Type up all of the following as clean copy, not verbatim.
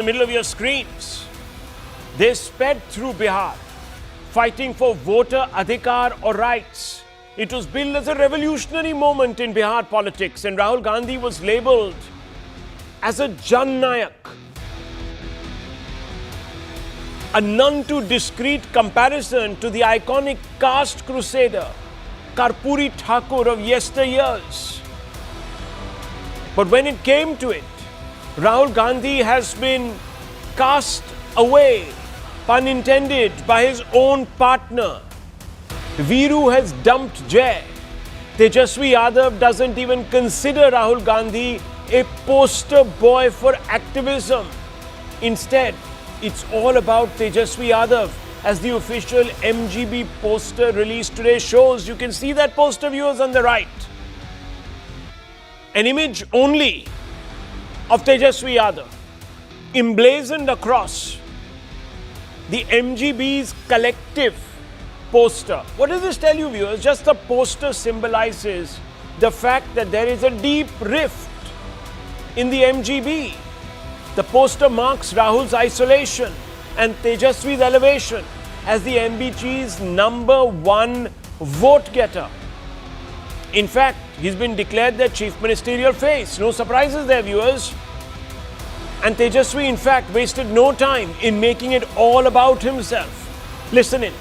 the middle of your screens. They sped through Bihar, fighting for voter adhikar or rights. It was billed as a revolutionary moment in Bihar politics, and Rahul Gandhi was labelled as a Jan Nayak, a none too discreet comparison to the iconic caste crusader Karpuri Thakur of yesteryears. But when it came to it, Rahul Gandhi has been cast away, pun intended, by his own partner. Viru has dumped Jai. Tejashwi Yadav doesn't even consider Rahul Gandhi a poster boy for activism. Instead, it's all about Tejashwi Yadav, as the official MGB poster released today shows. You can see that poster, viewers, on the right. An image only of Tejashwi Yadav emblazoned across the MGB's collective poster. What does this tell you, viewers? Just the poster symbolizes the fact that there is a deep rift in the MGB. The poster marks Rahul's isolation and Tejaswi's elevation as the MBG's #1 vote getter. In fact, he's been declared their chief ministerial face. No surprises there, viewers. And Tejashwi, in fact, wasted no time in making it all about himself. Listen in.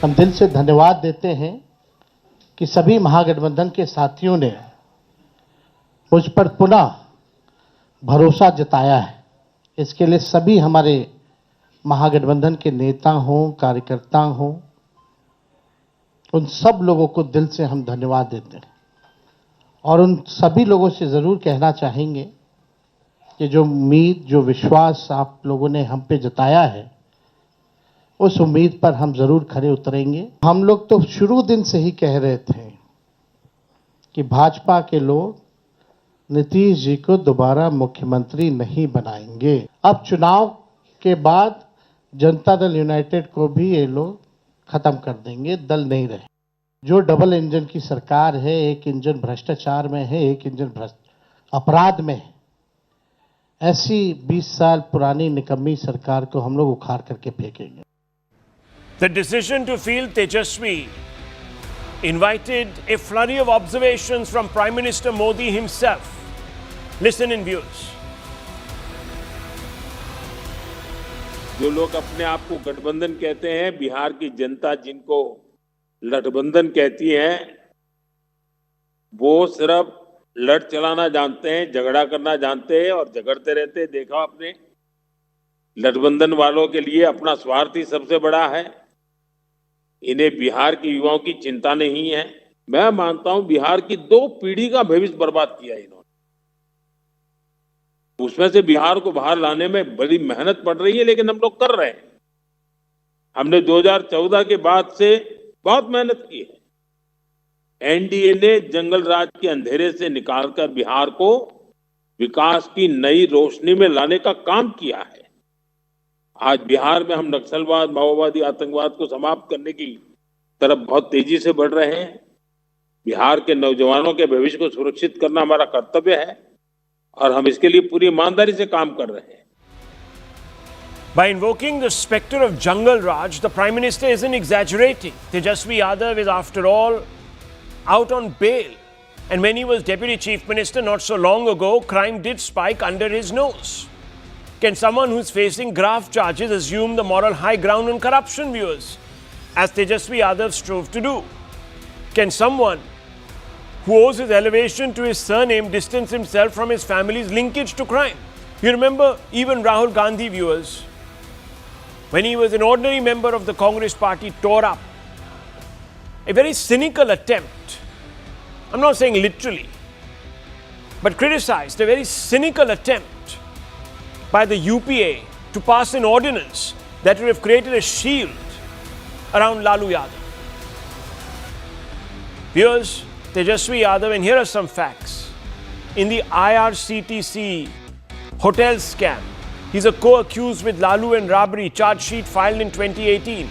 हम दिल से धन्यवाद देते हैं कि सभी महागठबंधन के साथियों ने मुझ पर पुनः भरोसा जताया है। इसके लिए सभी हमारे महागठबंधन के नेता हों, कार्यकर्ता हों, उन सब लोगों को दिल से हम धन्यवाद देते हैं। और उन सभी लोगों से ज़रूर कहना चाहेंगे कि जो उम्मीद, जो विश्वास आप लोगों ने हम पे जताया है, उस उम्मीद पर हम ज़रूर खरे उतरेंगे। हम लोग तो शुरू दिन से ही कह रहे थे कि भाजपा के लोग नीतीश जी को दोबारा मुख्यमंत्री नहीं बनाएंगे। अब चुनाव के बाद जनता दल यूनाइटेड को भी ये लोग खत्म कर देंगे, दल नहीं रहे। जो डबल इंजन की सरकार है, एक इंजन भ्रष्टाचार में है, एक इंजन अपराध में है, ऐसी 20 साल पुरानी निकम्मी सरकार को हम लोग उखाड़ करके फेंकेंगे। The decision to field Tejashwi invited a flurry of observations from Prime Minister Modi himself. Listen in, viewers. जो लोग अपने आप को गठबंधन कहते हैं, बिहार की जनता जिनको लठबंधन कहती है, वो सिर्फ लड़ चलाना जानते हैं, झगड़ा करना जानते हैं और झगड़ते रहते हैं। देखा आपने, लठबंधन वालों के लिए अपना स्वार्थ ही सबसे बड़ा है। इन्हें बिहार के युवाओं की चिंता नहीं है। मैं मानता हूं बिहार की 2 पीढ़ी का भविष्य बर्बाद किया इन्होंने। उसमें से बिहार को बाहर लाने में बड़ी मेहनत पड़ रही है, लेकिन हम लोग कर रहे हैं। हमने 2014 के बाद से बहुत मेहनत की है। एनडीए ने जंगल राज के अंधेरे से निकालकर बिहार को विकास की नई रोशनी में लाने का काम किया है। आज बिहार में हम नक्सलवाद, माओवादी, आतंकवाद को समाप्त करने की तरफ बहुत तेजी से बढ़ रहे हैं। बिहार के नौजवानों के भविष्य को सुरक्षित करना हमारा कर्तव्य है और हम इसके लिए पूरी ईमानदारी से काम कर रहे हैं। By invoking the specter of Jungle Raj, the Prime Minister isn't exaggerating. Tejashwi Yadav is, after all, out on bail. And when he was Deputy Chief Minister not so long ago, crime did spike under his nose. Can someone who's facing grave charges assume the moral high ground on corruption, viewers, as Tejashwi Yadav strove to do? Can someone who owes his elevation to his surname distance himself from his family's linkage to crime? You remember even Rahul Gandhi, viewers, when he was an ordinary member of the Congress party, tore up a very cynical attempt, I'm not saying literally, but criticized a very cynical attempt by the UPA to pass an ordinance that would have created a shield around Lalu Yadav. Viewers, Tejashwi Yadav, and here are some facts. In the IRCTC hotel scam, he's a co-accused with Lalu and Rabri, charge sheet filed in 2018.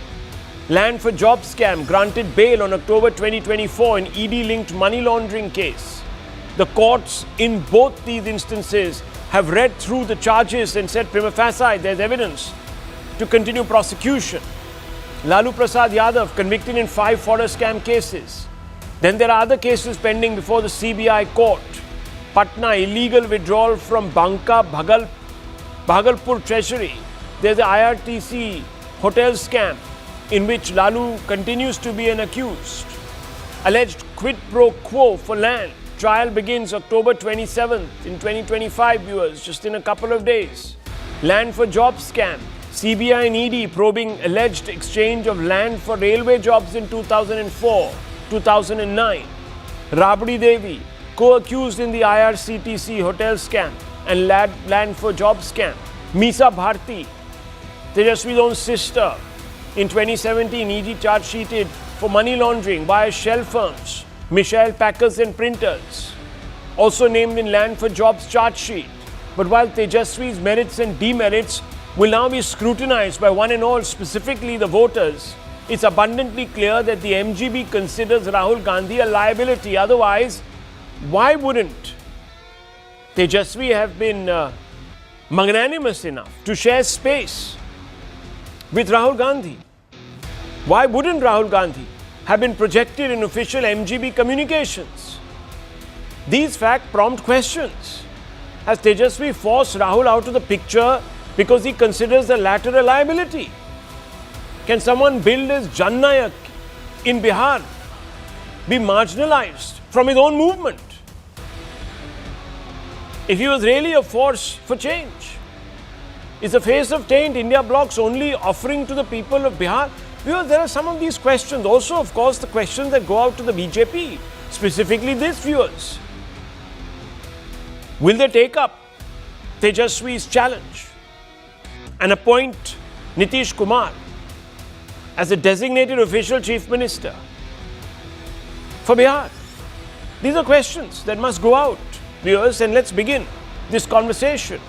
Land for job scam, granted bail on October 2024 in ED-linked money laundering case. The courts in both these instances have read through the charges and said prima facie there's evidence to continue prosecution. Lalu Prasad Yadav convicted in 5 forest scam cases. Then there are other cases pending before the CBI court. Patna, illegal withdrawal from Banka Bhagalpur Treasury. There's the IRTC hotel scam in which Lalu continues to be an accused. Alleged quid pro quo for land. Trial begins October 27th in 2025, viewers, just in a couple of days. Land for jobs scam. CBI and ED probing alleged exchange of land for railway jobs in 2004, 2009. Rabdi Devi, co-accused in the IRCTC hotel scam and land for jobs scam. Misa Bharti, Tejashwi's own sister, in 2017 ED charge sheeted for money laundering via shell firms, Michelle Packers and Printers, also named in land for jobs charge sheet. But while Tejashwi's merits and demerits will now be scrutinized by one and all, specifically the voters, it's abundantly clear that the MGB considers Rahul Gandhi a liability. Otherwise, why wouldn't Tejashwi have been magnanimous enough to share space with Rahul Gandhi? Why wouldn't Rahul Gandhi have been projected in official MGB communications? These facts prompt questions. Has Tejashwi forced Rahul out of the picture because he considers the latter a liability? Can someone billed as Jan Nayak in Bihar be marginalized from his own movement if he was really a force for change? Is the face of taint India bloc's only offering to the people of Bihar? Because there are some of these questions. Also, of course, the questions that go out to the BJP, specifically this, viewers. Will they take up Tejashwi's challenge and appoint Nitish Kumar as the designated official chief minister for Bihar? These are questions that must go out, viewers, and let's begin this conversation.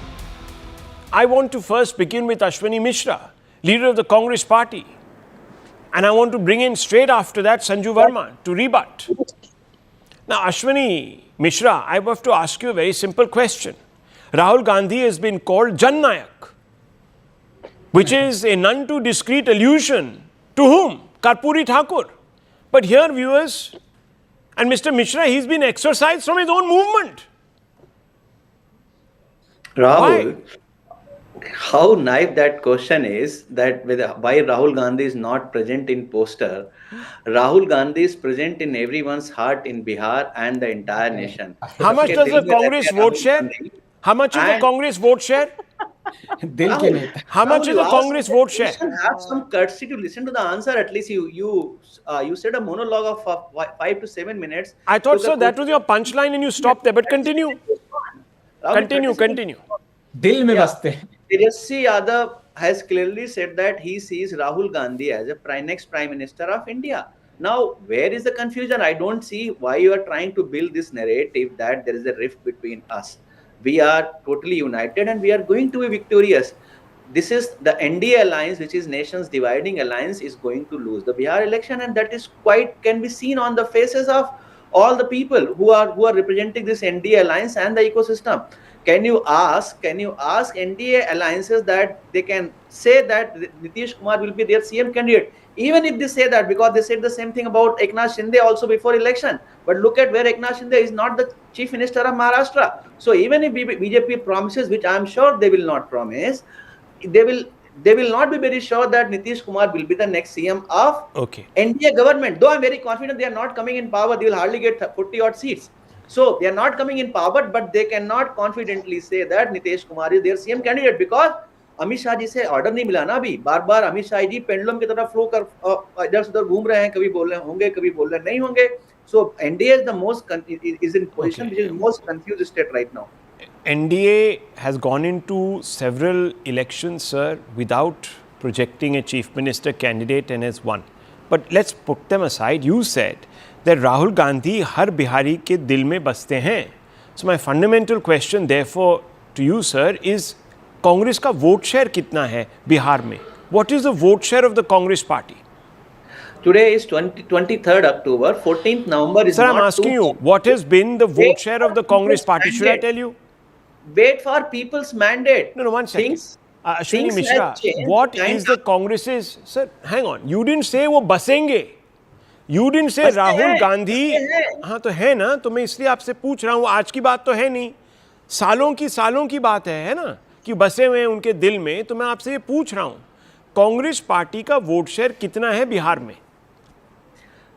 I want to first begin with Ashwani Mishra, leader of the Congress party. And I want to bring in straight after that Sanju Verma to rebut. Now, Ashwani Mishra, I have to ask you a very simple question. Rahul Gandhi has been called Jan Nayak, which is a none too discreet allusion to whom? Karpuri Thakur. But here, viewers, and Mr. Mishra, he's been exorcised from his own movement. Rahul, how naive that question is, that why Rahul Gandhi is not present in poster. Rahul Gandhi is present in everyone's heart in Bihar and the entire nation. How much does the Congress vote share? How much is the Congress vote share? How much is the Congress vote share? Have some courtesy to listen to the answer. At least you said a monologue of 5 to 7 minutes. I thought so. That was your punchline and you stopped there. But continue. Continue. Dil mein baste. Tejashwi Yadav has clearly said that he sees Rahul Gandhi as a next Prime Minister of India. Now, where is the confusion? I don't see why you are trying to build this narrative that there is a rift between us. We are totally united and we are going to be victorious. This is the NDA alliance, which is nation's dividing alliance, is going to lose the Bihar election, and that is can be seen on the faces of all the people who are representing this NDA alliance and the ecosystem. Can you ask NDA alliances that they can say that Nitish Kumar will be their CM candidate? Even if they say that, because they said the same thing about Eknath Shinde also before election. But look at where Eknath Shinde is not the Chief Minister of Maharashtra. So even if BJP promises, which I am sure they will not promise, they will not be very sure that Nitish Kumar will be the next CM of NDA government. Though I am very confident they are not coming in power, they will hardly get 40 odd seats. So they are not coming in power, but they cannot confidently say that Nitish Kumar is their CM candidate, because Amit Shah ji से order नहीं मिला ना अभी. बार-बार Amit Shah ji pendulum की तरह flow कर इधर से उधर घूम रहे हैं, कभी बोल रहे होंगे, कभी बोल रहे नहीं होंगे. So NDA is the most is in position which is most confused state right now. NDA has gone into several elections, sir, without projecting a chief minister candidate and has won. But let's put them aside. You said that Rahul Gandhi हर बिहारी के दिल में बसते हैं. So my fundamental question therefore to you, sir, is Congress का vote share कितना है बिहार में? What is the vote share of the Congress party? Today is 23rd October. 14th November is Sir, not I'm asking you, what has been the vote share of the Congress party? Should I tell you? Wait for people's mandate. No, one second. Ashwani Things Mishra, has changed. what is the Congress's... Sir, hang on. You didn't say वो बसेंगे. You didn't say Rahul Gandhi... हाँ तो है ना, तो मैं इसलिए आपसे पूछ रहा हूँ, आज की बात तो है नहीं. सालों की बात है ना, कि बसे हुए हैं उनके दिल में. तो मैं आपसे ये पूछ रहा हूँ, कांग्रेस पार्टी का वोट शेयर कितना है बिहार में?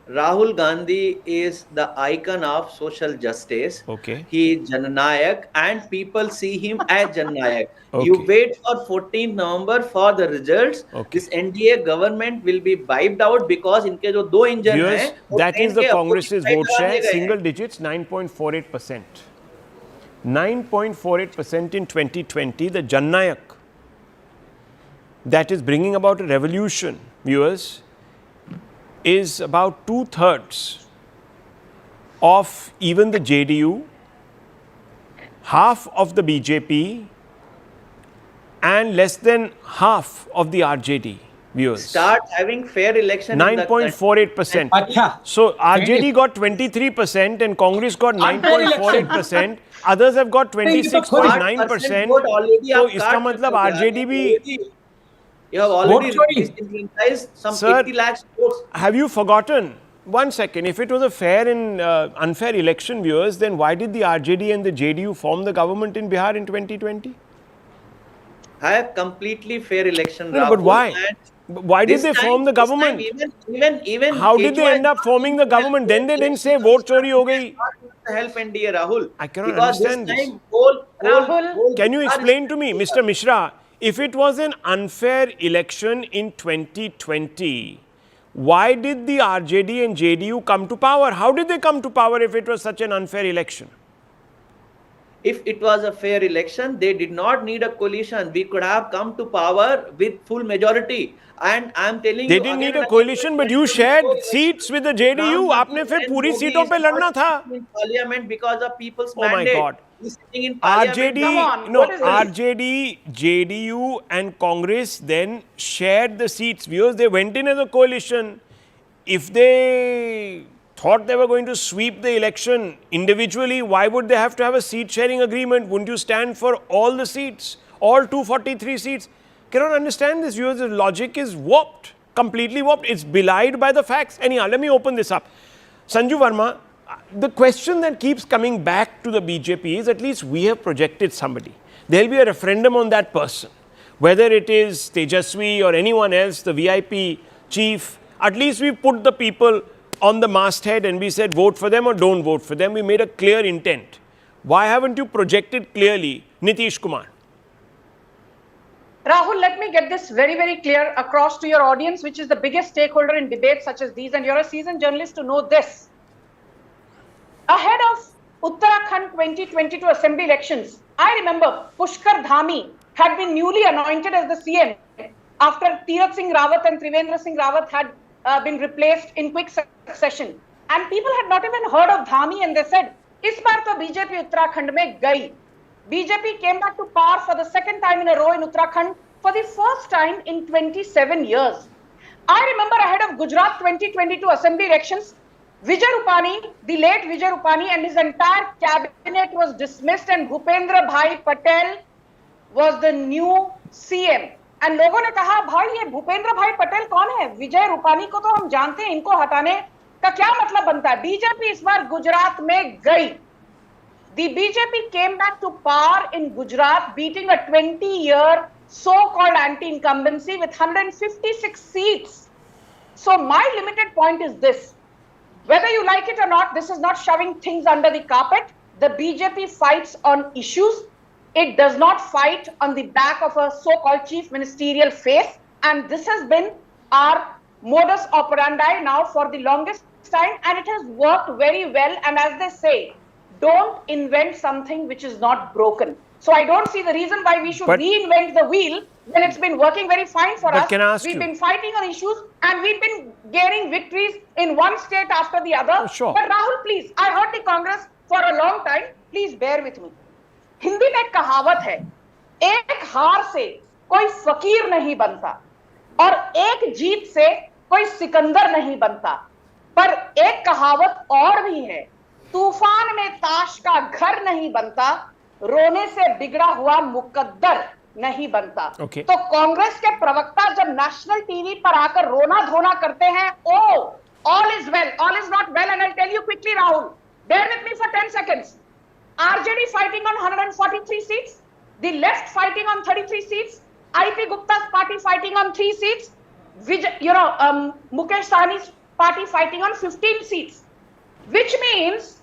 Rahul Gandhi is the icon of social justice. Okay. He is Jannayak and people see him as Jannayak. Okay. You wait for 14th November for the results. Okay. This NDA government will be wiped out because इनके जो दो engine हैं, that is the Congress's vote share, single digits, 9.48%. 9.48% in 2020, the Jannayak. That is bringing about a revolution, viewers, is about 2/3 of even the JDU, half of the BJP, and less than half of the RJD. Viewers. Start having fair election. 9.48%. So RJD got 23% and Congress got 9.48%. Others have got 26.9%. So इसका मतलब RJD भी. You have already disenfranchised some 80 lakhs votes. Have you forgotten? One second. If it was a fair and unfair election, viewers, then why did the RJD and the JDU form the government in Bihar in 2020? Have completely fair election. No, but why? Why did they form the government? Even how did they end up forming the government? Then they didn't say vote chori ho gayi. Help NDA, Rahul. I cannot understand this. Rahul, can you explain to me, Mr. Mishra? If it was an unfair election in 2020, why did the RJD and JDU come to power? How did they come to power if it was such an unfair election? If it was a fair election, they did not need a coalition. We could have come to power with full majority. And I am telling you, they didn't need a coalition, but you shared seats with the JDU. आपने फिर पूरी सीटों पे लड़ना था. Parliament because of people's Oh mandate. my God. RJD, JDU and Congress then shared the seats. Viewers, they went in as a coalition. If they thought they were going to sweep the election individually, why would they have to have a seat sharing agreement? Wouldn't you stand for all the seats, all 243 seats? Cannot understand this, viewers. The logic is warped, completely warped. It's belied by the facts. Anyhow, let me open this up. Sanju Verma, the question that keeps coming back to the BJP is, at least we have projected somebody. There will be a referendum on that person. Whether it is Tejashwi or anyone else, the VIP chief, at least we put the people on the masthead and we said vote for them or don't vote for them. We made a clear intent. Why haven't you projected clearly Nitish Kumar? Rahul, let me get this very, very clear across to your audience, which is the biggest stakeholder in debates such as these, and you're a seasoned journalist to know this. Ahead of Uttarakhand 2022 assembly elections, I remember Pushkar Dhami had been newly anointed as the CM after Tirath Singh Rawat and Trivendra Singh Rawat had been replaced in quick succession. And people had not even heard of Dhami, and they said, "Is baar to BJP Uttarakhand mein gayi." BJP came back to power for the second time in a row in Uttarakhand for the first time in 27 years. I remember ahead of Gujarat 2022 assembly elections, Vijay Rupani, the late Vijay Rupani, and his entire cabinet was dismissed and Bhupendra Bhai Patel was the new CM. And लोगों ने कहा, भाई ये भूपेंद्र भाई पटेल कौन है? विजय रूपानी को तो हम जानते हैं, इनको हटाने का क्या मतलब बनता है? बीजेपी इस बार गुजरात में गई. The BJP came back to power in Gujarat, beating a 20-year so-called anti-incumbency with 156 seats. So my limited point is this. Whether you like it or not, this is not shoving things under the carpet. The BJP fights on issues. It does not fight on the back of a so-called chief ministerial face. And this has been our modus operandi now for the longest time. And it has worked very well. And as they say, don't invent something which is not broken. So I don't see the reason why we should reinvent the wheel when it's been working very fine for us. Can I ask we've you? been fighting on issues and we've been gaining victories in one state after the other. Oh, sure. But Rahul, please, I heard the Congress for a long time. Please bear with me. Hindi में एक कहावत है, एक हार से कोई फकीर नहीं बनता और एक जीत से कोई सिकंदर नहीं बनता। पर एक कहावत और भी है, तूफान में ताश का घर नहीं बनता, रोने से बिगड़ा हुआ मुकद्दर नहीं बनता। तो कांग्रेस के प्रवक्ता जब नेशनल टीवी पर आकर रोना धोना करते हैं, ओ all is well, all is not well, and I'll tell you quickly, Rahul, bear with me for 10 seconds. RJD fighting on 143 seats, the left fighting on 33 seats, IP Gupta's party fighting on 3 seats, Mukesh Sahani's party fighting on 15 seats, which means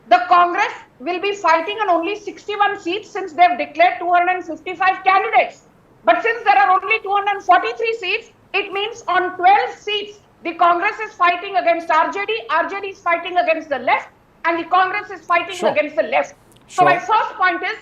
the Congress will be fighting on only 61 seats since they've declared 255 candidates. But since there are only 243 seats, it means on 12 seats, the Congress is fighting against RJD, RJD is fighting against the left, and the Congress is fighting against the left. So my first point is,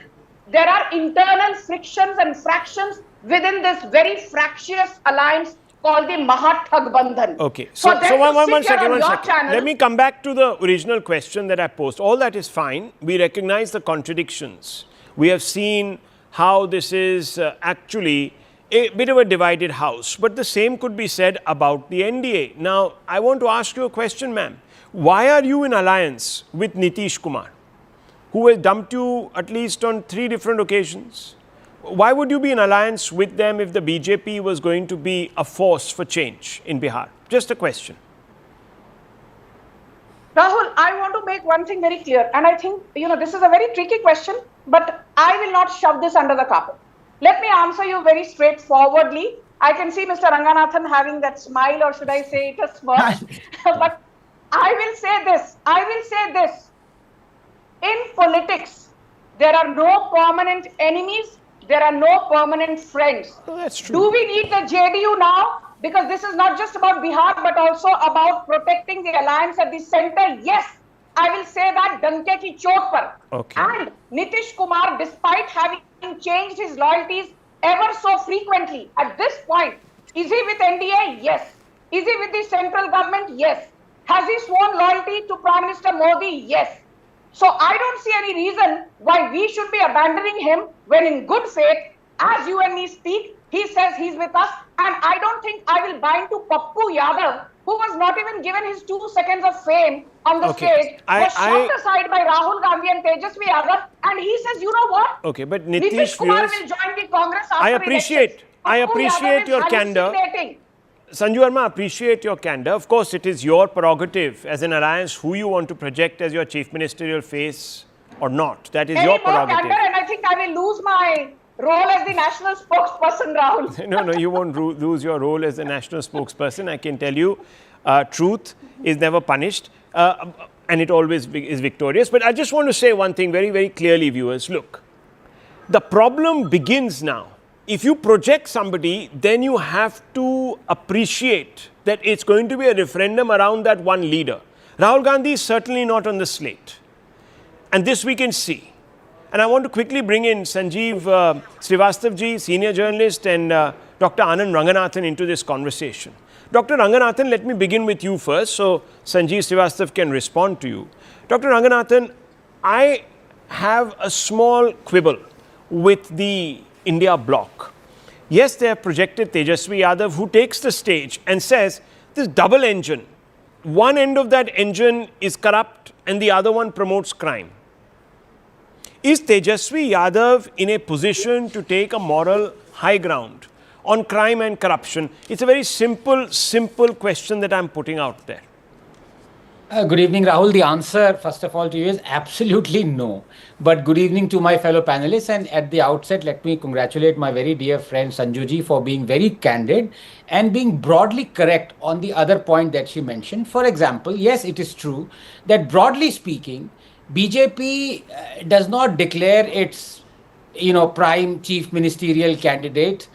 there are internal frictions and fractions within this very fractious alliance called the Mahagathbandhan. Okay, so one second. Let me come back to the original question that I posed. All that is fine. We recognize the contradictions. We have seen how this is actually a bit of a divided house, but the same could be said about the NDA. Now, I want to ask you a question, ma'am. Why are you in alliance with Nitish Kumar, who has dumped you at least on 3 different occasions? Why would you be in alliance with them if the BJP was going to be a force for change in Bihar? Just a question. Rahul, I want to make one thing very clear, and I think, this is a very tricky question, but I will not shove this under the carpet. Let me answer you very straightforwardly. I can see Mr. Ranganathan having that smile, or should I say it a smirk. But I will say this. In politics, there are no permanent enemies. There are no permanent friends. Oh, that's true. Do we need the JDU now? Because this is not just about Bihar, but also about protecting the alliance at the center. Yes, I will say that danke ki chot par. Okay. And Nitish Kumar, despite having changed his loyalties ever so frequently, at this point, is he with NDA? Yes. Is he with the central government? Yes. Has he sworn loyalty to Prime Minister Modi? Yes. So I don't see any reason why we should be abandoning him when in good faith, as you and me speak, he says he's with us. And I don't think I will buy into Pappu Yadav, who was not even given his 2 seconds of fame on the stage, was shot aside by Rahul Gandhi and Tejashwi Yadav. And he says, you know what? Okay, but Nitish Kumar will join the Congress after I appreciate your candor. Sanju Verma, appreciate your candor. Of course, it is your prerogative as an alliance who you want to project as your chief ministerial face or not. That is your prerogative. Candor, and I think I will lose my role as the national spokesperson, Rahul. No, you won't lose your role as the national spokesperson. I can tell you, truth is never punished and it always is victorious. But I just want to say one thing very, very clearly, viewers. Look, the problem begins now. If you project somebody, then you have to appreciate that it's going to be a referendum around that one leader. Rahul Gandhi is certainly not on the slate. And this we can see. And I want to quickly bring in Sanjeev Srivastav ji, senior journalist, and Dr. Anand Ranganathan into this conversation. Dr. Ranganathan, let me begin with you first, so Sanjeev Srivastav can respond to you. Dr. Ranganathan, I have a small quibble with the India bloc. Yes, they have projected Tejashwi Yadav, who takes the stage and says, this double engine, one end of that engine is corrupt and the other one promotes crime. Is Tejashwi Yadav in a position to take a moral high ground on crime and corruption? It's a very simple question that I'm putting out there. Good evening, Rahul. The answer, first of all, to you is absolutely no. But good evening to my fellow panelists. And at the outset, let me congratulate my very dear friend Sanjuji for being very candid and being broadly correct on the other point that she mentioned. For example, yes, it is true that broadly speaking, BJP does not declare its, prime chief ministerial candidate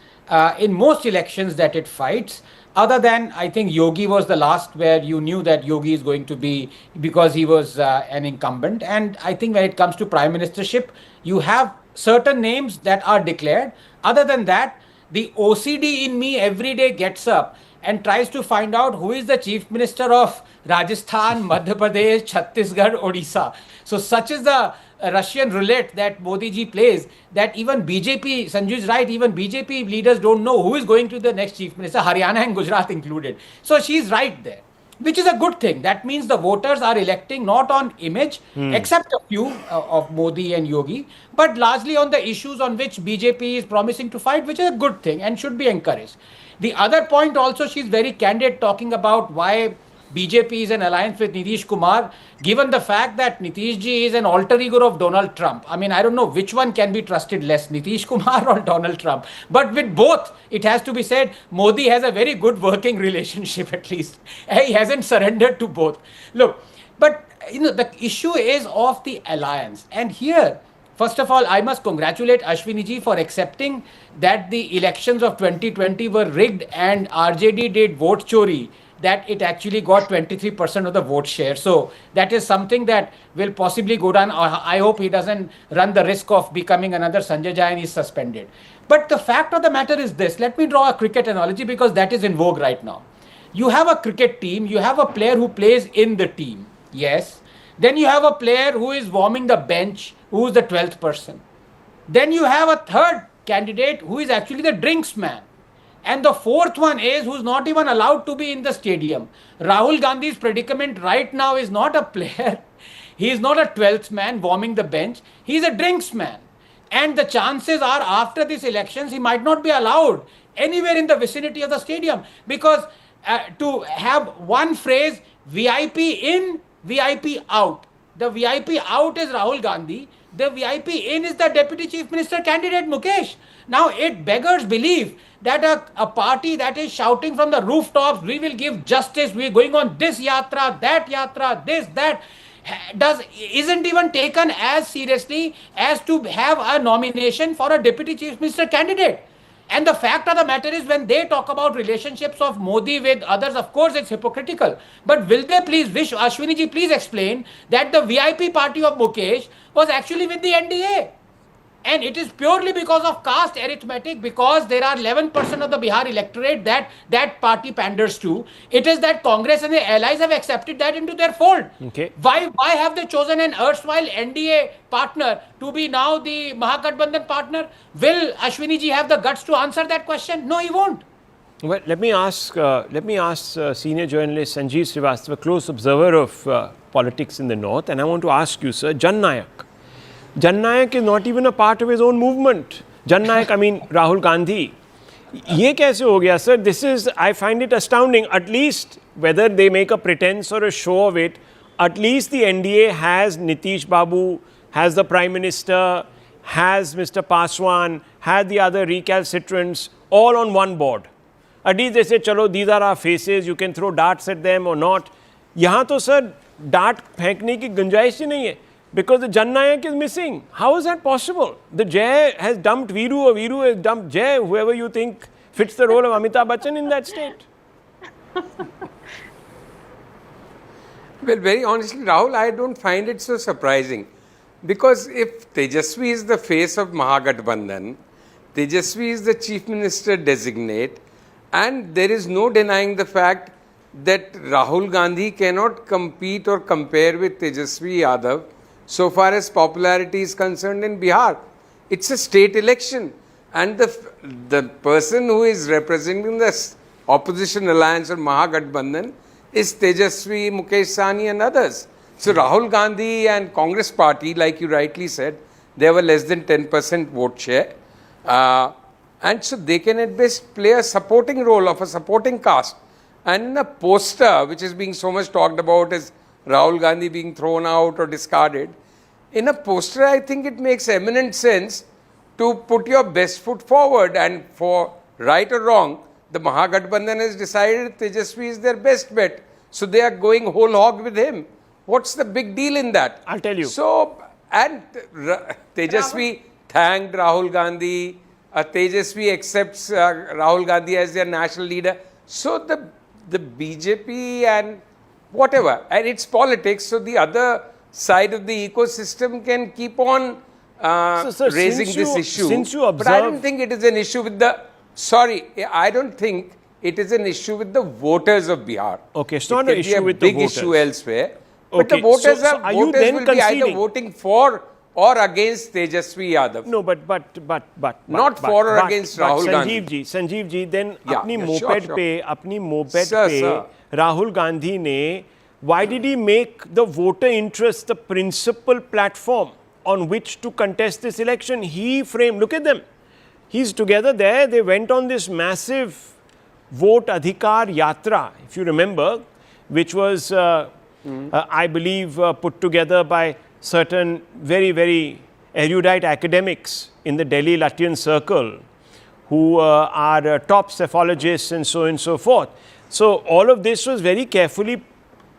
in most elections that it fights. Other than, I think Yogi was the last where you knew that Yogi is going to be, because he was an incumbent. And I think when it comes to prime ministership, you have certain names that are declared. Other than that, the OCD in me every day gets up and tries to find out who is the chief minister of Rajasthan, Madhya Pradesh, Chhattisgarh, Odisha. So such is the Russian roulette that Modi ji plays, that even BJP, Sanju is right, even BJP leaders don't know who is going to the next chief minister, Haryana and Gujarat included. So she's right there, which is a good thing. That means the voters are electing not on image, except a few of Modi and Yogi, but largely on the issues on which BJP is promising to fight, which is a good thing and should be encouraged. The other point also, she's very candid talking about why BJP is an alliance with Nitish Kumar, given the fact that Nitish ji is an alter ego of Donald Trump. I mean, I don't know which one can be trusted less, Nitish Kumar or Donald Trump. But with both, it has to be said, Modi has a very good working relationship at least. He hasn't surrendered to both. Look, but the issue is of the alliance. And here, first of all, I must congratulate Ashwani ji for accepting that the elections of 2020 were rigged and RJD did vote chori, that it actually got 23% of the vote share. So that is something that will possibly go down. I hope he doesn't run the risk of becoming another Sanjay Jha and is suspended. But the fact of the matter is this. Let me draw a cricket analogy because that is in vogue right now. You have a cricket team. You have a player who plays in the team. Yes. Then you have a player who is warming the bench, who is the 12th person. Then you have a third candidate who is actually the drinks man. And the fourth one is who's not even allowed to be in the stadium. Rahul Gandhi's predicament right now is not a player. He is not a 12th man warming the bench. He is a drinks man. And the chances are after these elections, he might not be allowed anywhere in the vicinity of the stadium. Because to have one phrase, VIP in, VIP out. The VIP out is Rahul Gandhi. The VIP in is the Deputy Chief Minister candidate Mukesh. Now it beggars belief that a party that is shouting from the rooftops, we will give justice, we are going on this yatra, this, that, isn't even taken as seriously as to have a nomination for a Deputy Chief Minister candidate. And the fact of the matter is, when they talk about relationships of Modi with others, of course it's hypocritical. But will they please, Ashwani ji please explain that the VIP party of Mukesh was actually with the NDA. And it is purely because of caste arithmetic, because there are 11% of the Bihar electorate that party panders to. It is that Congress and the allies have accepted that into their fold. Okay. Why have they chosen an erstwhile NDA partner to be now the Mahagathbandhan partner? Will Ashwani ji have the guts to answer that question? No, he won't. Well, let me ask senior journalist Sanjeev Srivastava, a close observer of politics in the north, and I want to ask you, sir, Jan Nayak is not even a part of his own movement. Jan Nayak, I mean Rahul Gandhi. ये कैसे हो गया, sir? This is, I find it astounding. At least, whether they make a pretense or a show of it, at least the NDA has Nitish Babu, has the Prime Minister, has Mr. Paswan, has the other recalcitrants, all on one board. At least they say, chalo, these are our faces, you can throw darts at them or not. यहाँ तो sir, dart फेंकने की गुंजाइश ही नहीं है. Because the Jan Nayak is missing. How is that possible? The Jai has dumped Viru, or Viru has dumped Jai, whoever you think fits the role of Amitabh Bachchan in that state. Well, very honestly, Rahul, I don't find it so surprising. Because if Tejashwi is the face of Mahagathbandhan, Tejashwi is the Chief Minister designate, and there is no denying the fact that Rahul Gandhi cannot compete or compare with Tejashwi Yadav so far as popularity is concerned in Bihar. It's a state election, and the person who is representing the opposition alliance or Mahagathbandhan is Tejashwi, Mukesh Sahani and others. So Rahul Gandhi and Congress party, like you rightly said, they have a less than 10% vote share. And so they can at best play a supporting role of a supporting cast. And in a poster, which is being so much talked about as Rahul Gandhi being thrown out or discarded, in a poster, I think it makes eminent sense to put your best foot forward. And for right or wrong, the Mahagathbandhan has decided Tejashwi is their best bet. So they are going whole hog with him. What's the big deal in that? I'll tell you. So, and Tejashwi thanked Rahul Gandhi. Tejashwi accepts Rahul Gandhi as their national leader. So the BJP and whatever, and it's politics, so the other side of the ecosystem can keep on raising this issue. Since you observe, but I don't think it is an issue with I don't think it is an issue with the voters of Bihar. Okay, it's not an issue with the voters. It can be a big issue elsewhere. But Okay, the voters so are you voters then will be either conceding? voting for or against Tejashwi Yadav. No, but Not for or against Rahul Gandhi. Sanjeev ji, then Yeah, अपनी yeah, moped sure. पे, अपनी moped Sir, पे sir. Rahul Gandhi ने, why did he make the voter interest the principal platform on which to contest this election? He framed, look at them. He's together there. They went on this massive vote adhikar yatra, if you remember, which was, I believe, put together by certain very, very erudite academics in the Delhi Latvian circle who are top psephologists and so on and so forth. So all of this was very carefully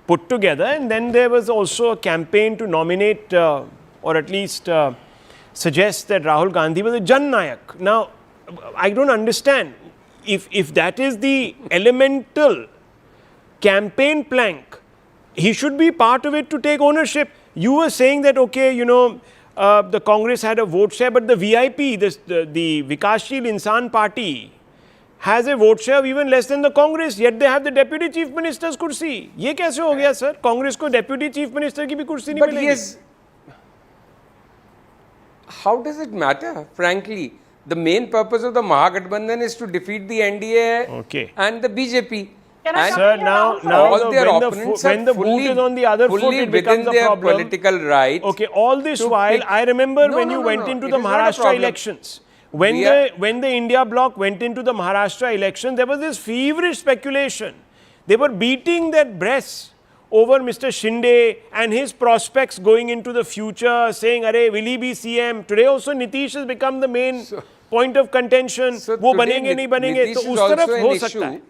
put together, and then there was also a campaign to nominate or at least suggest that Rahul Gandhi was a Jan Nayak. Now, I don't understand. If that is the elemental campaign plank, he should be part of it to take ownership. You were saying that, okay, you know, the Congress had a vote share, but the VIP, the Vikassheel Insaan Party, has a vote share of even less than the Congress, yet they have the Deputy Chief Minister's kursi. ये कैसे हो गया, sir? Congress को Deputy Chief Minister की भी कुर्सी नहीं But मिलेगी. yes, how does it matter? Frankly, the main purpose of the Mahagathbandhan is to defeat the NDA Okay. and the BJP. Can I And come Sir, here, now, Rahul? now all their opponents when the are boot is on the other foot, fully it within becomes a their problem. political right. Okay, all this to while, pick- I remember No, when no, you no, went no. into It the is not a Maharashtra problem. elections. When We the India bloc went into the Maharashtra elections, there was this feverish speculation. They were beating their breasts over Mr. Shinde and his prospects going into the future, saying, "Arey, will he be CM?" Today also Nitish has become the main point of contention. So वो today बनेंगे नहीं बनेंगे, Nitish तो is उस also तरफ an हो issue. सकता है.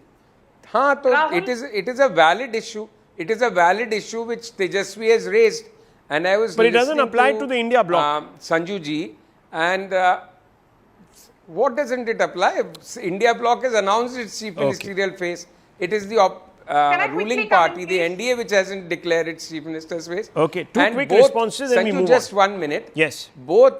हाँ, तो Rahul? it is a valid issue. It is a valid issue which Tejashwi has raised, and I was. But it doesn't listening apply to the India bloc. Sanju ji, and what doesn't it apply? India bloc has announced its chief ministerial face. It is the I quickly ruling come in, party, the please? NDA, which hasn't declared its chief minister's face. Okay, two And quick both- responses and we Sanju, move just on. 1 minute. Yes. Both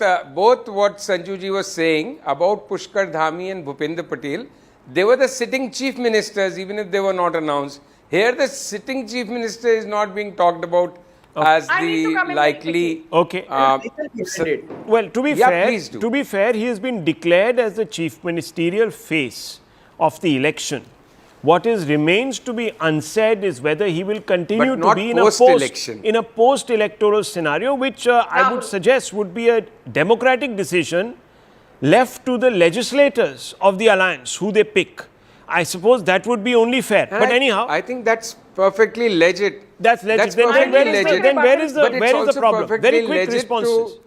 what Sanju ji was saying about Pushkar Dhami and Bhupendra Patel, they were the sitting chief ministers, even if they were not announced. Here, the sitting chief minister is not being talked about as I need to the come in very likely. Okay. Well, please do. to be fair, he has been declared as the chief ministerial face of the election. What remains to be unsaid is whether he will continue But to not be post-election. in a post-electoral scenario, which I would Rahul. suggest would be a democratic decision left to the legislators of the alliance, who they pick. I suppose that would be only fair. But anyhow, I think that's perfectly legit. that's legit. That's Then perfectly where is legit. the But it's where is the also problem? perfectly Very quick legit responses. to-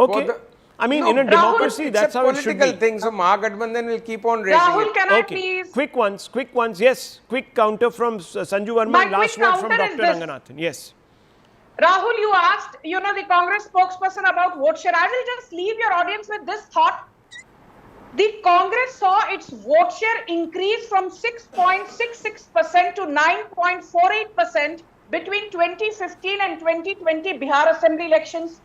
Okay. for the- I mean, No, in a Rahul, democracy, it's that's a how it should political be. thing. So Mahagathbandhan will keep on raising Rahul, it. can I Okay, please? quick ones. Yes, quick counter from Sanju Verma My and last quick word from counter is Dr. this. Ranganathan. Yes. Rahul, you asked, the Congress spokesperson about vote share. I will just leave your audience with this thought. The Congress saw its vote share increase from 6.66% to 9.48% between 2015 and 2020 Bihar Assembly elections.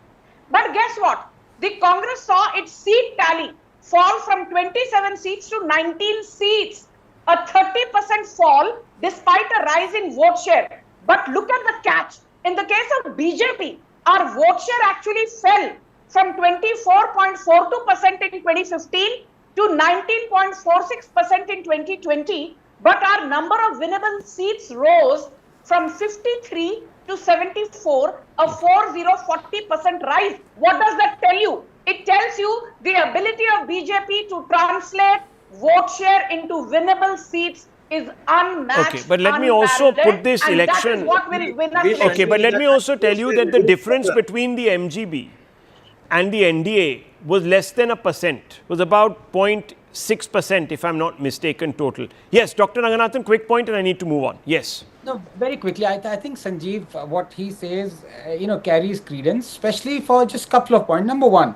But guess what? The Congress saw its seat tally fall from 27 seats to 19 seats, a 30% fall despite a rise in vote share. But look at the catch. In the case of BJP, our vote share actually fell from 24.42% in 2015 to 19.46% in 2020, but our number of winnable seats rose from 53 to 74, a 40% rise. What does that tell you? It tells you the ability of BJP to translate vote share into winnable seats is unmatched. Okay, but let me also unparalleled, put this and election. That is what will win us Okay, elections. Okay, but let me also tell you that the difference between the MGB and the NDA was less than 1%. It was about 0.6%, if I'm not mistaken, total. Yes, Dr. Ranganathan, quick point, and I need to move on. Yes. No, very quickly, I think Sanjeev, what he says, carries credence, especially for just a couple of points. Number one,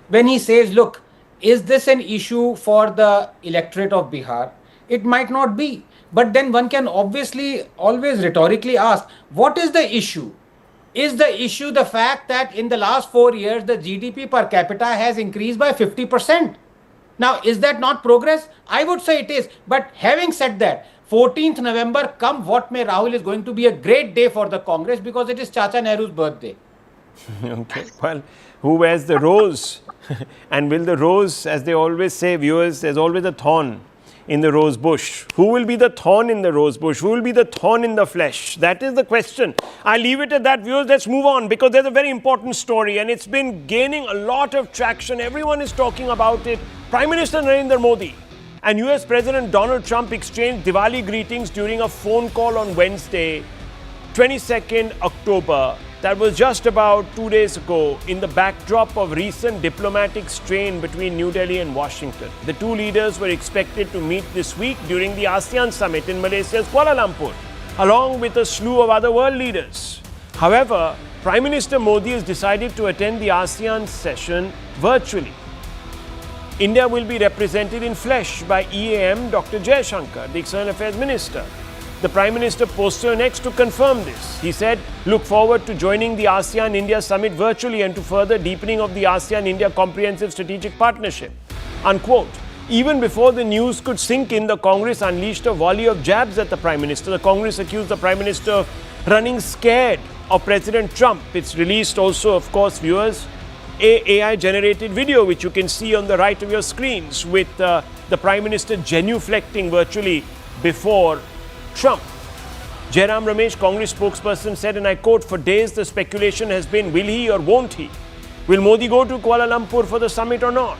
when he says, look, is this an issue for the electorate of Bihar? It might not be. But then one can obviously always rhetorically ask, what is the issue? Is the issue the fact that in the last 4 years, the GDP per capita has increased by 50%? Now, is that not progress? I would say it is. But having said that, 14th November, come what may, Rahul, is going to be a great day for the Congress because it is Chacha Nehru's birthday. Okay, well, who wears the rose? And will the rose, as they always say, viewers, there's always a thorn in the rose bush. Who will be the thorn in the rose bush? Who will be the thorn in the flesh? That is the question. I leave it at that, viewers. Let's move on, because there's a very important story and it's been gaining a lot of traction. Everyone is talking about it. Prime Minister Narendra Modi and US President Donald Trump exchanged Diwali greetings during a phone call on Wednesday, 22nd October. That was just about 2 days ago, in the backdrop of recent diplomatic strain between New Delhi and Washington. The two leaders were expected to meet this week during the ASEAN summit in Malaysia's Kuala Lumpur, along with a slew of other world leaders. However, Prime Minister Modi has decided to attend the ASEAN session virtually. India will be represented in flesh by EAM Dr. Jaishankar, the External Affairs Minister. The Prime Minister posted on X to confirm this. He said, look forward to joining the ASEAN-India summit virtually and to further deepening of the ASEAN-India comprehensive strategic partnership. Unquote. Even before the news could sink in, the Congress unleashed a volley of jabs at the Prime Minister. The Congress accused the Prime Minister of running scared of President Trump. It's released also, of course, viewers, a AI-generated video, which you can see on the right of your screens, with the Prime Minister genuflecting virtually before Trump. Jairam Ramesh, Congress spokesperson, said, and I quote, for days the speculation has been, will he or won't he? Will Modi go to Kuala Lumpur for the summit or not?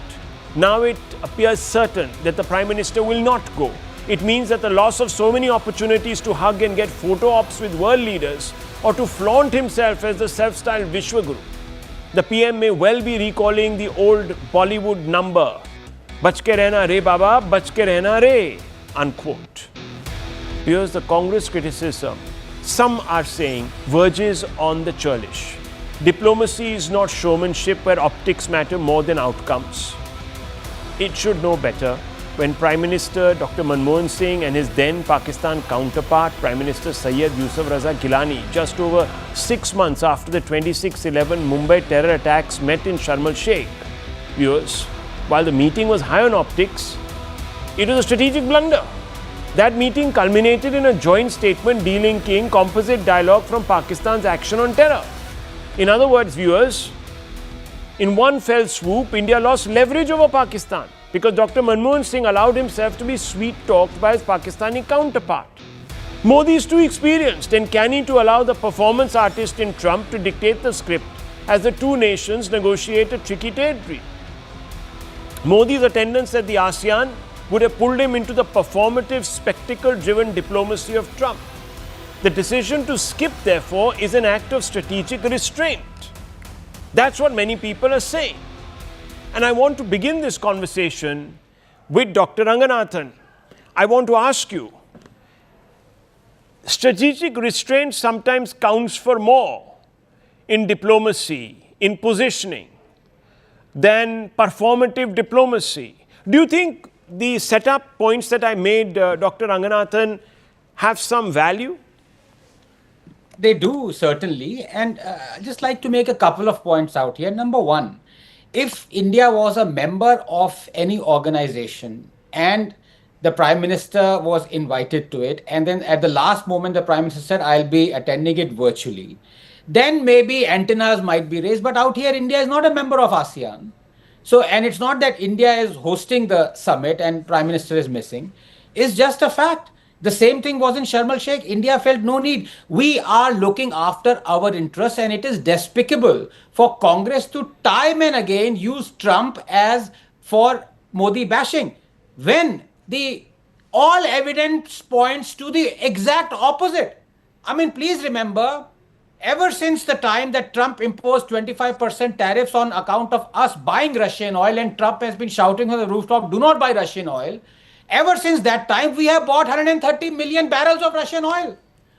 Now it appears certain that the Prime Minister will not go. It means that the loss of so many opportunities to hug and get photo ops with world leaders or to flaunt himself as the self-styled Vishwaguru. The PM may well be recalling the old Bollywood number, Bach ke rehna re Baba, bach ke rehna re, unquote. Here's the Congress criticism. Some are saying verges on the churlish. Diplomacy is not showmanship where optics matter more than outcomes. It should know better when Prime Minister Dr. Manmohan Singh and his then Pakistan counterpart, Prime Minister Syed Yusuf Raza Gilani, just over 6 months after the 26/11 Mumbai terror attacks, met in Sharm el-Sheikh. Viewers, while the meeting was high on optics, it was a strategic blunder. That meeting culminated in a joint statement delinking composite dialogue from Pakistan's action on terror. In other words, viewers, in one fell swoop, India lost leverage over Pakistan because Dr. Manmohan Singh allowed himself to be sweet-talked by his Pakistani counterpart. Modi is too experienced and canny to allow the performance artist in Trump to dictate the script as the two nations negotiate a tricky territory. Modi's attendance at the ASEAN would have pulled him into the performative, spectacle-driven diplomacy of Trump. The decision to skip, therefore, is an act of strategic restraint. That's what many people are saying. And I want to begin this conversation with Dr. Ranganathan. I want to ask you, strategic restraint sometimes counts for more in diplomacy, in positioning, than performative diplomacy. Do you think the setup points that I made, Dr. Ranganathan, have some value? They do, certainly. And I'd just like to make a couple of points out here. Number one, if India was a member of any organization and the Prime Minister was invited to it, and then at the last moment the Prime Minister said, I'll be attending it virtually, then maybe antennas might be raised. But out here, India is not a member of ASEAN. So, and it's not that India is hosting the summit and Prime Minister is missing. It's just a fact. The same thing was in Sharm el-Sheikh. India felt no need. We are looking after our interests, and it is despicable for Congress to time and again use Trump as for Modi bashing, when the all evidence points to the exact opposite. I mean, please remember, ever since the time that Trump imposed 25% tariffs on account of us buying Russian oil, and Trump has been shouting on the rooftop, do not buy Russian oil. Ever since that time, we have bought 130 million barrels of Russian oil.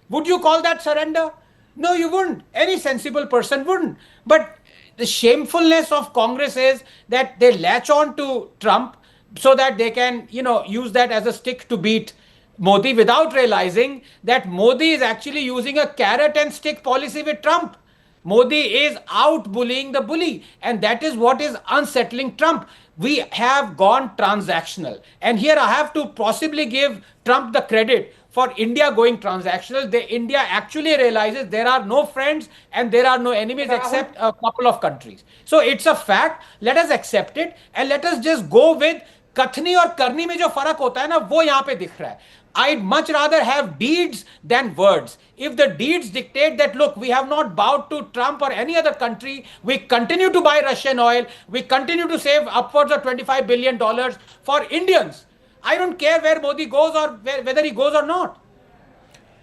Would you call that surrender? No, you wouldn't. Any sensible person wouldn't. But the shamefulness of Congress is that they latch on to Trump so that they can, use that as a stick to beat Modi, without realizing that Modi is actually using a carrot and stick policy with Trump. Modi is out bullying the bully, and that is what is unsettling Trump. we have gone transactional. And here I have to possibly give Trump the credit for India going transactional. India actually realizes there are no friends and there are no enemies except a couple of countries. So it's a fact. Let us accept it and let us just go with कथनी और करनी में जो फर्क होता है ना, वो यहाँ पे दिख रहा है. I'd much rather have deeds than words. If the deeds dictate that, look, we have not bowed to Trump or any other country, we continue to buy Russian oil, we continue to save upwards of $25 billion for Indians. I don't care where Modi goes or whether he goes or not.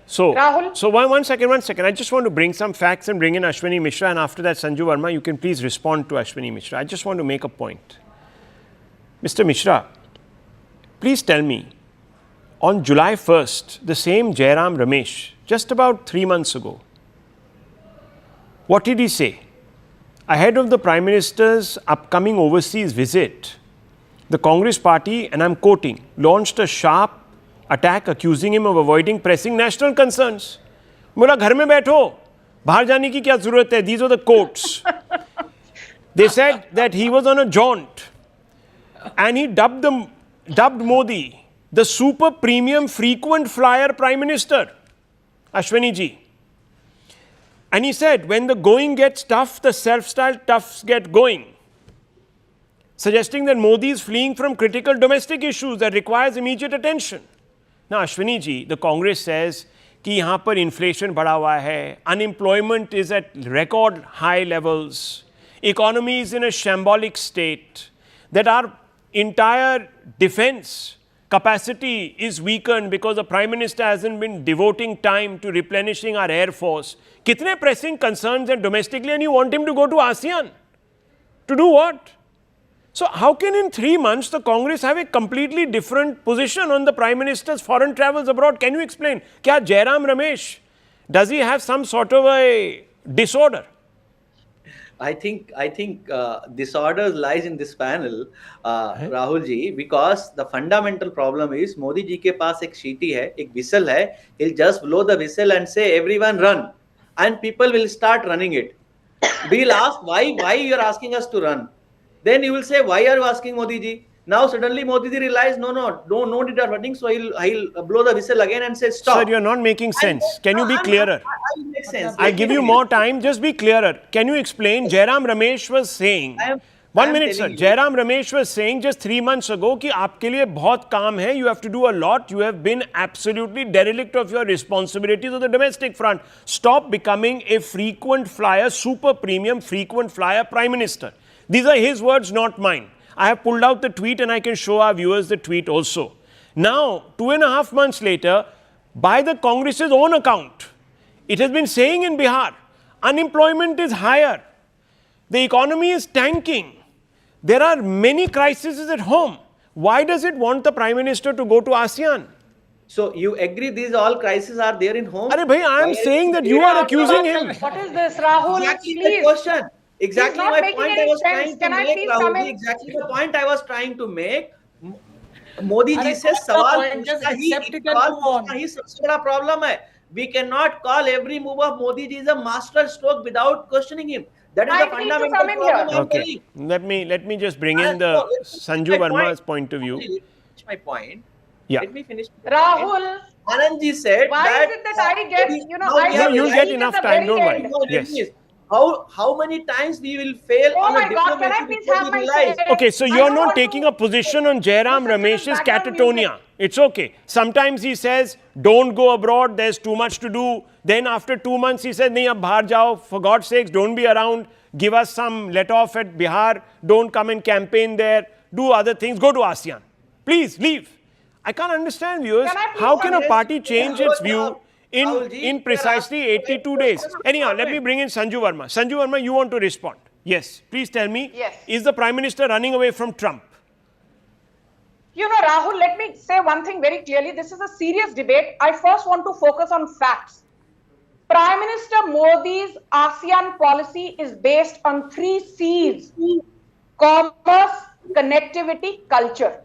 So, Rahul? so one second. I just want to bring some facts and bring in Ashwani Mishra, and after that, Sanju Verma, you can please respond to Ashwani Mishra. I just want to make a point. Mr. Mishra, please tell me, on July 1st, the same Jairam Ramesh, just about 3 months ago, what did he say? Ahead of the Prime Minister's upcoming overseas visit, the Congress party, and I'm quoting, launched a sharp attack accusing him of avoiding pressing national concerns. बोला घर में बैठो, बाहर जाने की क्या जरूरत है? These are the quotes. They said that he was on a jaunt and he dubbed Modi the super premium frequent flyer Prime Minister, Ashwani ji. And he said, when the going gets tough, the self-styled toughs get going. Suggesting that Modi is fleeing from critical domestic issues that requires immediate attention. Now, Ashwani ji, the Congress says कि यहाँ पर inflation बढ़ा हुआ है, unemployment is at record high levels, economy is in a shambolic state, that our entire defense capacity is weakened because the Prime Minister hasn't been devoting time to replenishing our air force. कितने pressing concerns and domestically, and you want him to go to ASEAN? To do what? So how can in 3 months the Congress have a completely different position on the Prime Minister's foreign travels abroad? Can you explain? Kya Jairam Ramesh, does he have some sort of a disorder? I think disorder lies in this panel, Rahul ji, because the fundamental problem is Modi ji के पास एक शीटी है, एक whistle है. He'll just blow the whistle and say everyone run, and people will start running it. We'll ask why you're asking us to run. Then you will say, why are you asking Modi ji? Now suddenly Modi ji realized, no need of running, so he'll blow the whistle again and say stop. Sir, you're not making sense. Can you be clearer? I will make sense. I give you more time, just be clearer. Can you explain? Jairam Ramesh was saying, 1 minute sir, Jairam Ramesh was saying just 3 months ago कि आपके लिए बहुत काम है, you have to do a lot, you have been absolutely derelict of your responsibilities on the domestic front. Stop becoming a frequent flyer, super premium frequent flyer Prime Minister. These are his words, not mine. I have pulled out the tweet and I can show our viewers the tweet also. Now, 2.5 months later, by the Congress's own account, it has been saying in Bihar, unemployment is higher, the economy is tanking, there are many crises at home. Why does it want the Prime Minister to go to ASEAN? So you agree these all crises are there in home? Arey bhai, I am saying that you are accusing him. What is this, Rahul? Exactly Please. the question. Exactly He's not my making point any I was sense. trying Can to I make, please Rahul come ji. in? Exactly the point I was trying to make. Modi ji Arey, से what's the सवाल point? Just पूछना ही accept it and move on. ही सबसे बड़ा problem है. We cannot call every move of Modi ji is a master stroke without questioning him. That is I the need to fundamental come in problem here. I'm Okay, telling. let me just bring in the Sanju Verma's point of view. Let me finish my point. Yeah. Let me finish. Rahul, Anand ji said why that. is it that I get, No, I we have you'll speak get at enough the time, very don't worry. end. No, Yes. How many times we will fail Oh on my a God, can I diplomacy please before have we my realize? say? Okay, so I you're don't not want taking to a position on Jairam listen to this Ramesh's background catatonia. music. It's okay. Sometimes he says, don't go abroad, there's too much to do. Then after 2 months he said, nahi ab bahar jao, for God's sakes, don't be around. Give us some let off at Bihar. Don't come and campaign there. Do other things. Go to ASEAN. Please, leave. I can't understand, viewers. Can I please How can a come in? party change its view Rahul ji, in precisely 82 days? Anyhow, let me bring in Sanju Verma. Sanju Verma, you want to respond? Yes. Please tell me, Yes. is the Prime Minister running away from Trump? You know, Rahul, let me say one thing very clearly. This is a serious debate. I first want to focus on facts. Prime Minister Modi's ASEAN policy is based on 3 C's: commerce, connectivity, culture.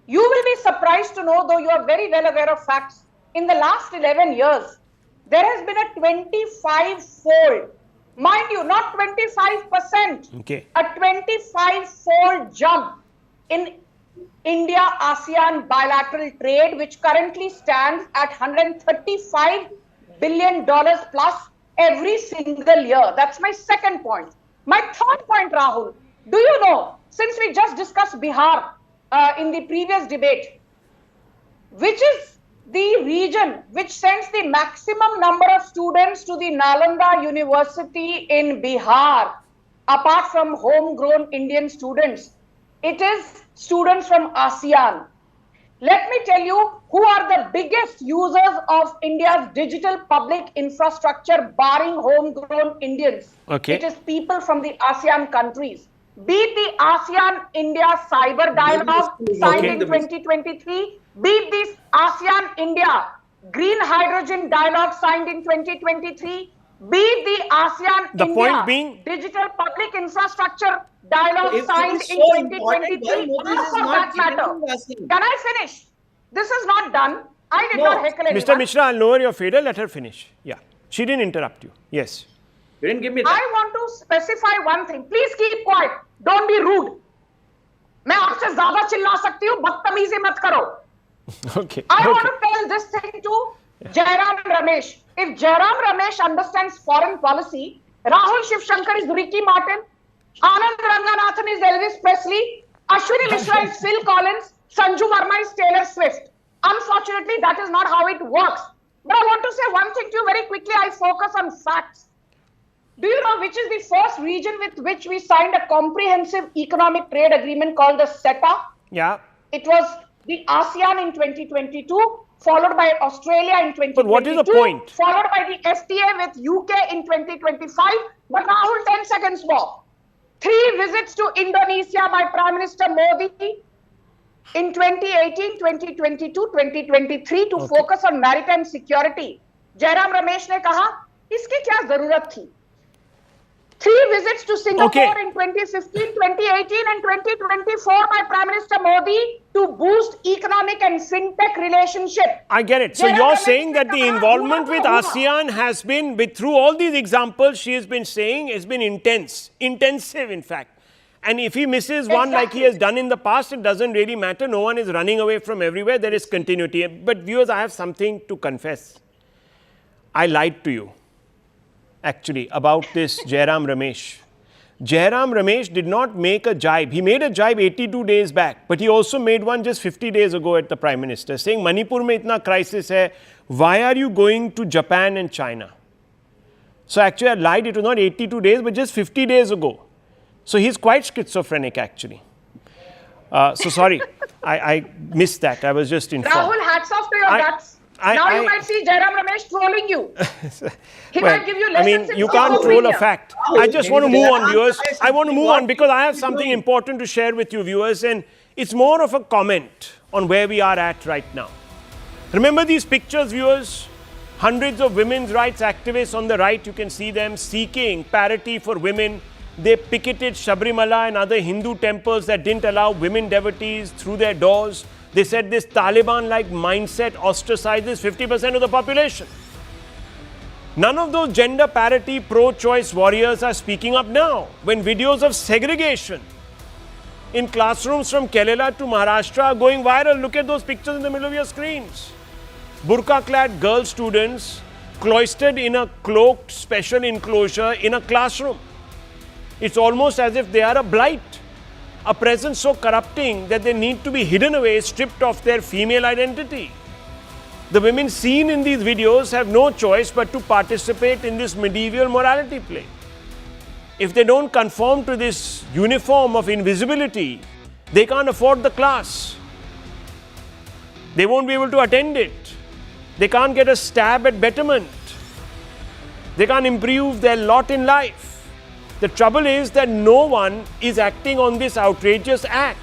You will be surprised to know, though you are very well aware of facts, in the last 11 years, there has been a 25-fold, mind you, not 25%, Okay. a 25-fold jump in India-ASEAN bilateral trade, which currently stands at $135 billion plus every single year. That's my second point. My third point, Rahul, do you know, since we just discussed Bihar in the previous debate, which is the region which sends the maximum number of students to the Nalanda University in Bihar, apart from homegrown Indian students? It is students from ASEAN. Let me tell you who are the biggest users of India's digital public infrastructure, barring homegrown Indians. Okay. It is people from the ASEAN countries. Be it the ASEAN-India Cyber Dialogue signed in 2023, be it the ASEAN-India Green Hydrogen Dialogue signed in 2023, be it the ASEAN-India Digital Public Infrastructure Dialogue signed in 2023, or for that matter. Can I finish? This is not done. I did not heckle anyone. Mr. Mishra, I'll lower your fader. Let her finish. Yeah. She didn't interrupt you. Yes. You didn't give me that. I want to specify one thing. Please keep quiet. Don't be rude. मैं आपसे ज़्यादा चिल्ला सकती हूँ, बदतमीजी मत करो. Okay. I want to tell this thing to Jairam Ramesh. If Jairam Ramesh understands foreign policy, Rahul Shivshankar is Ricky Martin, Anand Ranganathan is Elvis Presley, Ashwani Mishra is Phil Collins, Sanju Verma is Taylor Swift. Unfortunately, that is not how it works. But I want to say one thing to you very quickly. I focus on facts. Do you know which is the first region with which we signed a comprehensive economic trade agreement called the CETA? Yeah. It was the ASEAN in 2022, followed by Australia in 2022. But what is the point? Followed by the FTA with UK in 2025. But Rahul, 10 seconds more. 3 visits to Indonesia by Prime Minister Modi in 2018, 2022, 2023 to focus on maritime security. Jairam Ramesh ने कहा, इसकी क्या जरूरत थी? 3 visits to Singapore in 2015, 2018 and 2024 by Prime Minister Modi to boost economic and fintech relationship. I get it. So you're saying that the involvement with ASEAN has been, through all these examples she has been saying, has been intensive in fact. And if he misses one like he has done in the past, it doesn't really matter. No one is running away from everywhere. There is continuity. But viewers, I have something to confess. I lied to you, actually, about this Jairam Ramesh. Jairam Ramesh did not make a jibe. He made a jibe 82 days back, but he also made one just 50 days ago at the Prime Minister, saying, Manipur mein itna crisis hai, why are you going to Japan and China? So actually I lied, it was not 82 days, but just 50 days ago. So he's quite schizophrenic, actually. So sorry, I missed that. I was just informed. Rahul, hats off to your guts. Now you might see Jairam Ramesh trolling you. He might give you lessons in you can't troll a fact. I just want to move on, viewers. I want to move on because I have something important to share with you, viewers, and it's more of a comment on where we are at right now. Remember these pictures, viewers? Hundreds of women's rights activists on the right, you can see them seeking parity for women. They picketed Sabrimala and other Hindu temples that didn't allow women devotees through their doors. They said this Taliban-like mindset ostracizes 50% of the population. None of those gender parity, pro-choice warriors are speaking up now when videos of segregation in classrooms from Kerala to Maharashtra are going viral. Look at those pictures in the middle of your screens. Burqa-clad girl students cloistered in a cloaked special enclosure in a classroom. It's almost as if they are a blight, a presence so corrupting that they need to be hidden away, stripped of their female identity. The women seen in these videos have no choice but to participate in this medieval morality play. If they don't conform to this uniform of invisibility, they can't afford the class. They won't be able to attend it. They can't get a stab at betterment. They can't improve their lot in life. The trouble is that no one is acting on this outrageous act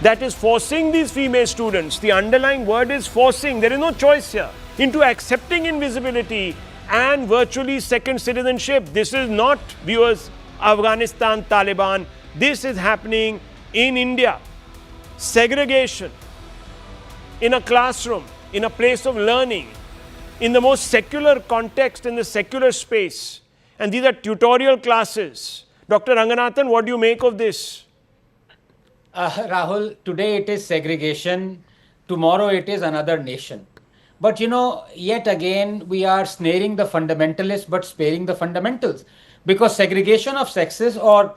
that is forcing these female students, the underlying word is forcing, there is no choice here, into accepting invisibility and virtually second citizenship. This is not, viewers, Afghanistan, Taliban. This is happening in India. Segregation in a classroom, in a place of learning, in the most secular context, in the secular space. And these are tutorial classes. Dr. Ranganathan, what do you make of this? Rahul, today it is segregation, tomorrow it is another nation. But yet again, we are snaring the fundamentalists but sparing the fundamentals. Because segregation of sexes, or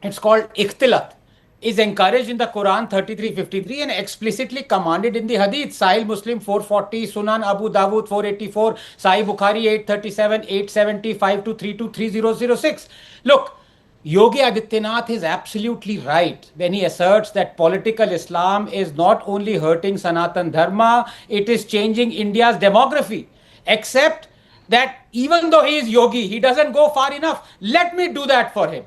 it's called ikhtilat, is encouraged in the Quran 33:53 and explicitly commanded in the Hadith. Sahih Muslim 440, Sunan Abu Dawud 484, Sahih Bukhari 837, 875 to 323006. Look, Yogi Adityanath is absolutely right when he asserts that political Islam is not only hurting Sanatan Dharma, it is changing India's demography. Except that even though he is Yogi, he doesn't go far enough. Let me do that for him.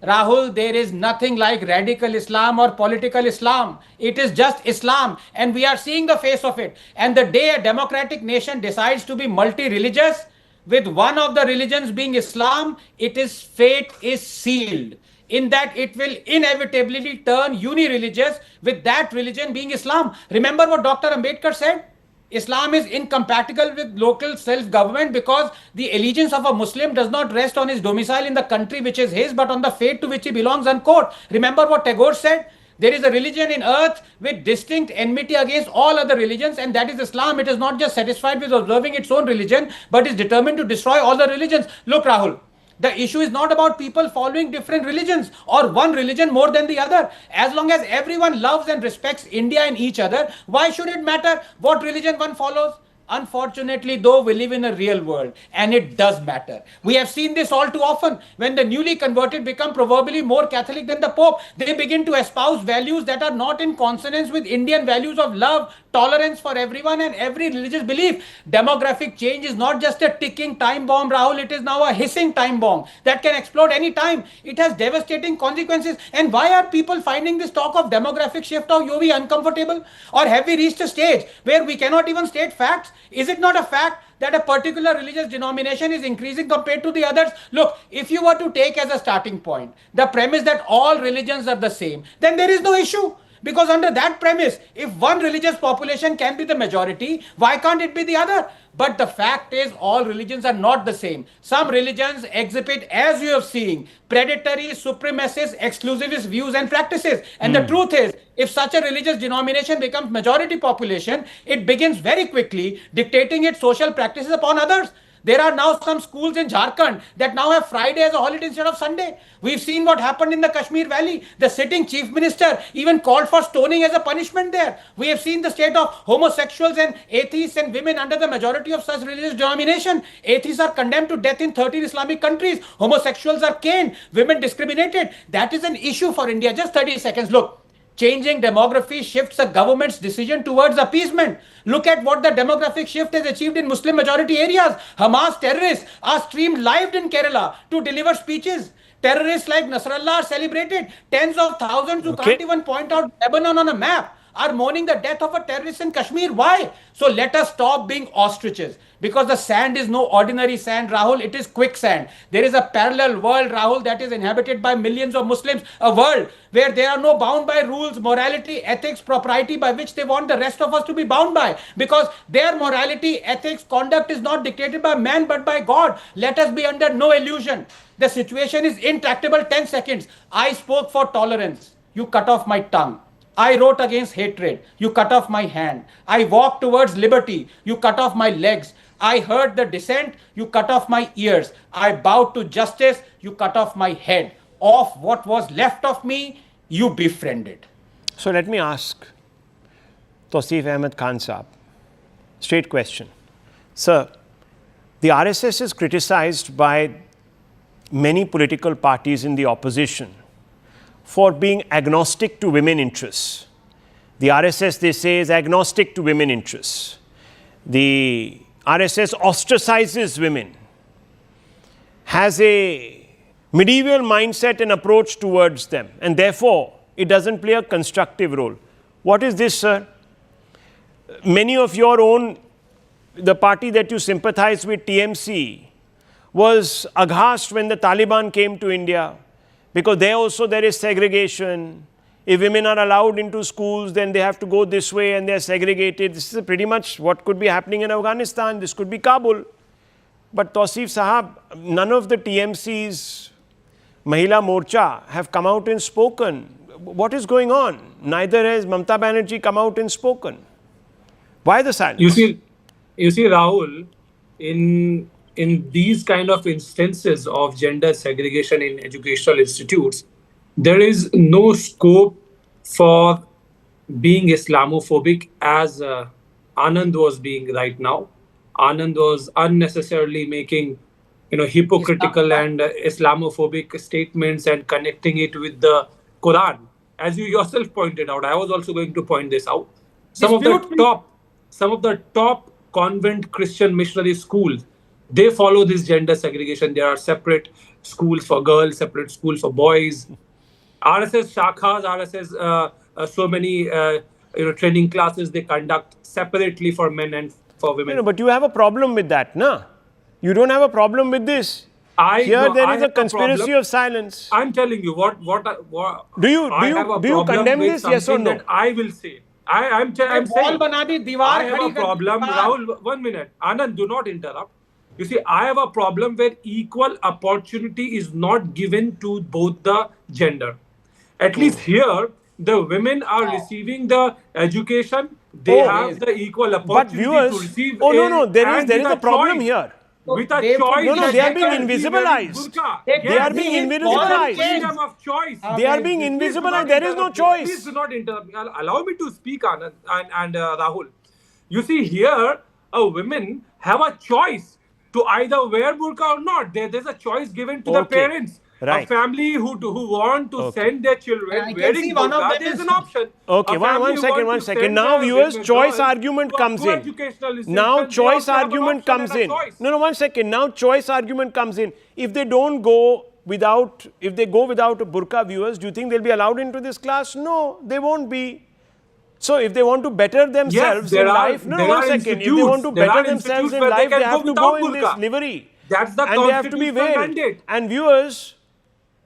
Rahul, there is nothing like radical Islam or political Islam. It is just Islam, and we are seeing the face of it. And the day a democratic nation decides to be multi-religious, with one of the religions being Islam, its fate is sealed. In that it will inevitably turn uni-religious, with that religion being Islam. Remember what Dr. Ambedkar said? Islam is incompatible with local self-government because the allegiance of a Muslim does not rest on his domicile in the country which is his, but on the faith to which he belongs, unquote. Remember what Tagore said? There is a religion in earth with distinct enmity against all other religions, and that is Islam. It is not just satisfied with observing its own religion, but is determined to destroy all the religions. Look, Rahul, the issue is not about people following different religions or one religion more than the other. As long as everyone loves and respects India and each other, why should it matter what religion one follows? Unfortunately, though, we live in a real world and it does matter. We have seen this all too often. When the newly converted become proverbially more Catholic than the Pope, they begin to espouse values that are not in consonance with Indian values of love, tolerance for everyone and every religious belief. Demographic change is not just a ticking time bomb, Rahul. It is now a hissing time bomb that can explode any time. It has devastating consequences. And why are people finding this talk of demographic shift of Yogi uncomfortable? Or have we reached a stage where we cannot even state facts? Is it not a fact that a particular religious denomination is increasing compared to the others? Look, if you were to take as a starting point the premise that all religions are the same, then there is no issue. Because under that premise, if one religious population can be the majority, why can't it be the other? But the fact is, all religions are not the same. Some religions exhibit, as you have seen, predatory, supremacist, exclusivist views and practices. And the truth is, if such a religious denomination becomes majority population, it begins very quickly dictating its social practices upon others. There are now some schools in Jharkhand that now have Friday as a holiday instead of Sunday. We've seen what happened in the Kashmir Valley. The sitting chief minister even called for stoning as a punishment there. We have seen the state of homosexuals and atheists and women under the majority of such religious denomination. Atheists are condemned to death in 13 Islamic countries. Homosexuals are caned. Women discriminated. That is an issue for India. Just 30 seconds. Look. Changing demography shifts a government's decision towards appeasement. Look at what the demographic shift has achieved in Muslim majority areas. Hamas terrorists are streamed live in Kerala to deliver speeches. Terrorists like Nasrallah are celebrated. Tens of thousands who can't even point out Lebanon on a map are mourning the death of a terrorist in Kashmir. Why? So let us stop being ostriches. Because the sand is no ordinary sand, Rahul. It is quicksand. There is a parallel world, Rahul, that is inhabited by millions of Muslims. A world where they are no bound by rules, morality, ethics, propriety by which they want the rest of us to be bound by. Because their morality, ethics, conduct is not dictated by man but by God. Let us be under no illusion. The situation is intractable. 10 seconds. I spoke for tolerance. You cut off my tongue. I wrote against hatred. You cut off my hand. I walked towards liberty. You cut off my legs. I heard the dissent. You cut off my ears. I bowed to justice. You cut off my head. Of what was left of me, you befriended. So let me ask Tausif Ahmed Khan Saab, straight question. Sir, the RSS is criticized by many political parties in the opposition for being agnostic to women interests. The RSS, they say, is agnostic to women interests. The RSS ostracizes women, has a medieval mindset and approach towards them, and therefore it doesn't play a constructive role. What is this, sir? Many of your own, the party that you sympathize with, TMC, was aghast when the Taliban came to India, because there is segregation. If women are allowed into schools, then they have to go this way and they are segregated. This is pretty much what could be happening in Afghanistan. This could be Kabul. But Tausif Sahab, none of the TMC's Mahila Morcha have come out and spoken. what is going on? Neither has Mamata Banerjee come out and spoken. Why the silence? You see, Rahul, in these kind of instances of gender segregation in educational institutes, there is no scope for being Islamophobic as Anand was being right now. Anand was unnecessarily making, hypocritical and Islamophobic statements and connecting it with the Quran. As you yourself pointed out, I was also going to point this out. Some of the top convent Christian missionary schools, they follow this gender segregation. There are separate schools for girls, separate schools for boys. RSS shakhas, RSS, so many training classes they conduct separately for men and for women. But you have a problem with that, no? You don't have a problem with this. There is a conspiracy of silence. I'm telling you what do you condemn this? Yes or no? That I will say. I'm saying I have a problem. Rahul, 1 minute. Anand, do not interrupt. You see, I have a problem where equal opportunity is not given to both the gender. At least here, the women are receiving the education. They have the equal opportunity to receive. There is a problem here. With a choice. They are being invisibilized. They are being invisibilized. Freedom of choice. They are being invisibilized. There is no choice. Please do not interrupt. Allow me to speak, Anand and Rahul. You see, here, women have a choice to either wear burqa or not. There's a choice given to the parents. Right. A family who want to send their children wearing burqa, there's an option. Okay, one second. Now, viewers, choice argument comes in. Now, choice argument comes in. No, 1 second. Now, choice argument comes in. If they go without a burqa, viewers, do you think they'll be allowed into this class? No, they won't be. So, if they want to better themselves in life, if they want to better themselves in life, they have to go in this livery. That's the and they have to be veiled. And viewers,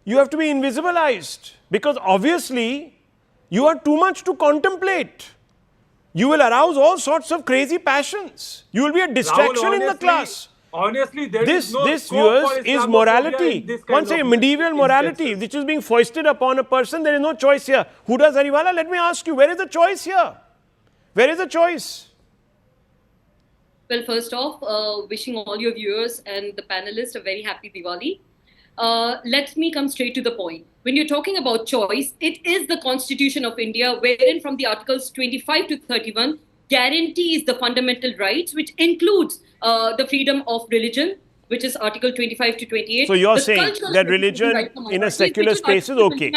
you have to be invisibilized because obviously you are too much to contemplate. You will arouse all sorts of crazy passions. You will be a distraction in the class. Honestly, this viewers is morality. Once a medieval morality which is being foisted upon a person. There is no choice here. Who does Hariwala? Let me ask you, where is the choice here? Where is the choice? Well, first off, wishing all your viewers and the panelists a very happy Diwali. Let me come straight to the point. When you're talking about choice, it is the Constitution of India, wherein from the Articles 25 to 31 guarantees the fundamental rights, which includes the freedom of religion, which is Article 25 to 28. So you're saying that religion in a secular space is okay.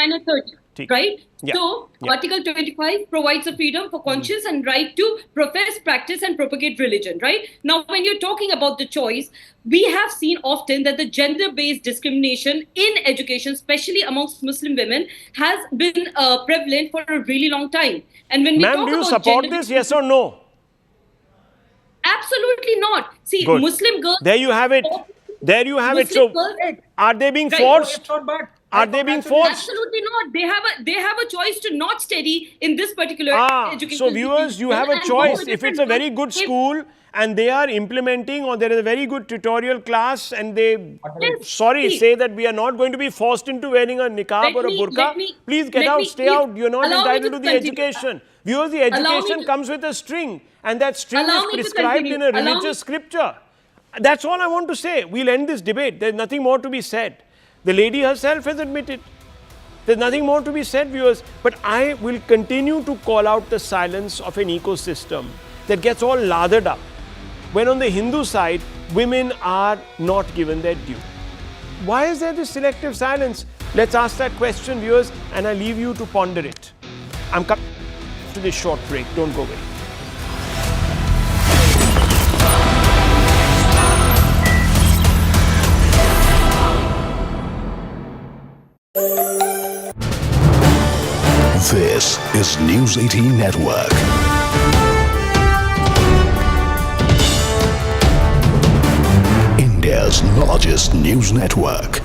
Right? Yeah. So, Article 25 provides a freedom for conscience and right to profess, practice and propagate religion, right? Now, when you're talking about the choice, we have seen often that the gender-based discrimination in education, especially amongst Muslim women, has been prevalent for a really long time. And when we talk about do you support this, yes or no? Absolutely not. See, Good. Muslim girls... There you have it. There you have it. So, are they being forced? Are they being forced? Absolutely not. They have a choice to not study in this particular education. So viewers, you have a choice. If it's a very good school and they are implementing, or there is a very good tutorial class and they say that we are not going to be forced into wearing a niqab or a burqa, please get out, stay out. You're not entitled to the education. Viewers, the education comes with a string and that string is prescribed in a religious scripture. That's all I want to say. We'll end this debate. There's nothing more to be said. The lady herself has admitted. There's nothing more to be said, viewers. But I will continue to call out the silence of an ecosystem that gets all lathered up when on the Hindu side, women are not given their due. Why is there this selective silence? Let's ask that question, viewers, and I leave you to ponder it. I'm coming to this short break. Don't go away. This is News 18 Network. India's largest news network.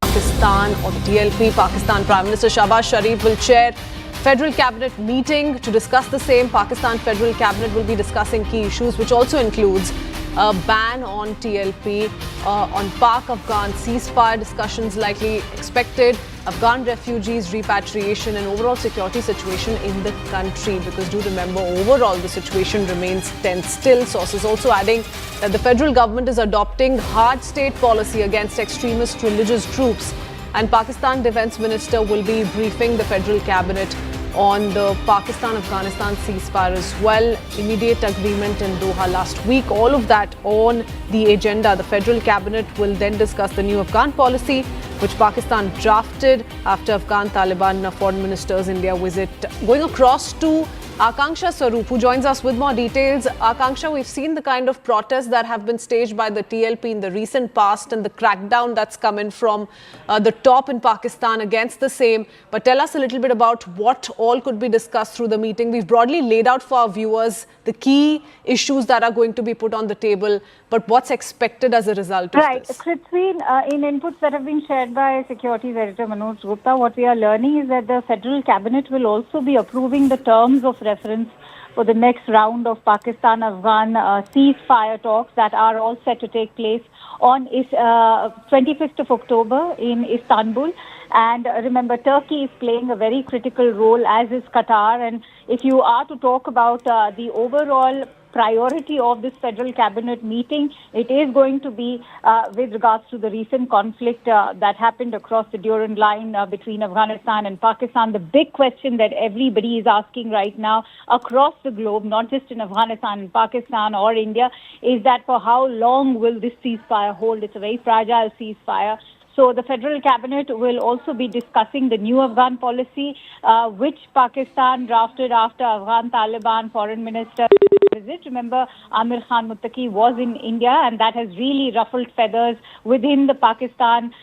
Pakistan or DLP, Pakistan Prime Minister Shahbaz Sharif will chair Federal Cabinet meeting to discuss the same. Pakistan Federal Cabinet will be discussing key issues, which also includes a ban on TLP, on Pak-Afghan ceasefire discussions likely expected. Afghan refugees, repatriation and overall security situation in the country. Because do remember, overall the situation remains tense still. Sources also adding that the federal government is adopting hard state policy against extremist religious groups. And Pakistan Defence Minister will be briefing the federal cabinet on the Pakistan-Afghanistan ceasefire as well. Immediate agreement in Doha last week. All of that on the agenda. The federal cabinet will then discuss the new Afghan policy, which Pakistan drafted after Afghan Taliban foreign minister's India visit. Going across to Akanksha Swaroop, who joins us with more details. Akanksha, we've seen the kind of protests that have been staged by the TLP in the recent past and the crackdown that's come in from the top in Pakistan against the same. But tell us a little bit about what all could be discussed through the meeting. We've broadly laid out for our viewers the key issues that are going to be put on the table, but what's expected as a result of this? Right. Krithvi, in inputs that have been shared by Securities Editor Manoj Gupta, what we are learning is that the federal cabinet will also be approving the terms of reference for the next round of Pakistan-Afghan ceasefire talks that are all set to take place on 25th of October in Istanbul. And remember, Turkey is playing a very critical role, as is Qatar. And if you are to talk about the overall priority of this federal cabinet meeting, it is going to be with regards to the recent conflict that happened across the Durand line between Afghanistan and Pakistan. The big question that everybody is asking right now across the globe, not just in Afghanistan and Pakistan or India, is that for how long will this ceasefire hold? It's a very fragile ceasefire. So the federal cabinet will also be discussing the new Afghan policy, which Pakistan drafted after Afghan Taliban foreign minister visit. Remember, Amir Khan Muttaqi was in India, and that has really ruffled feathers within the Pakistan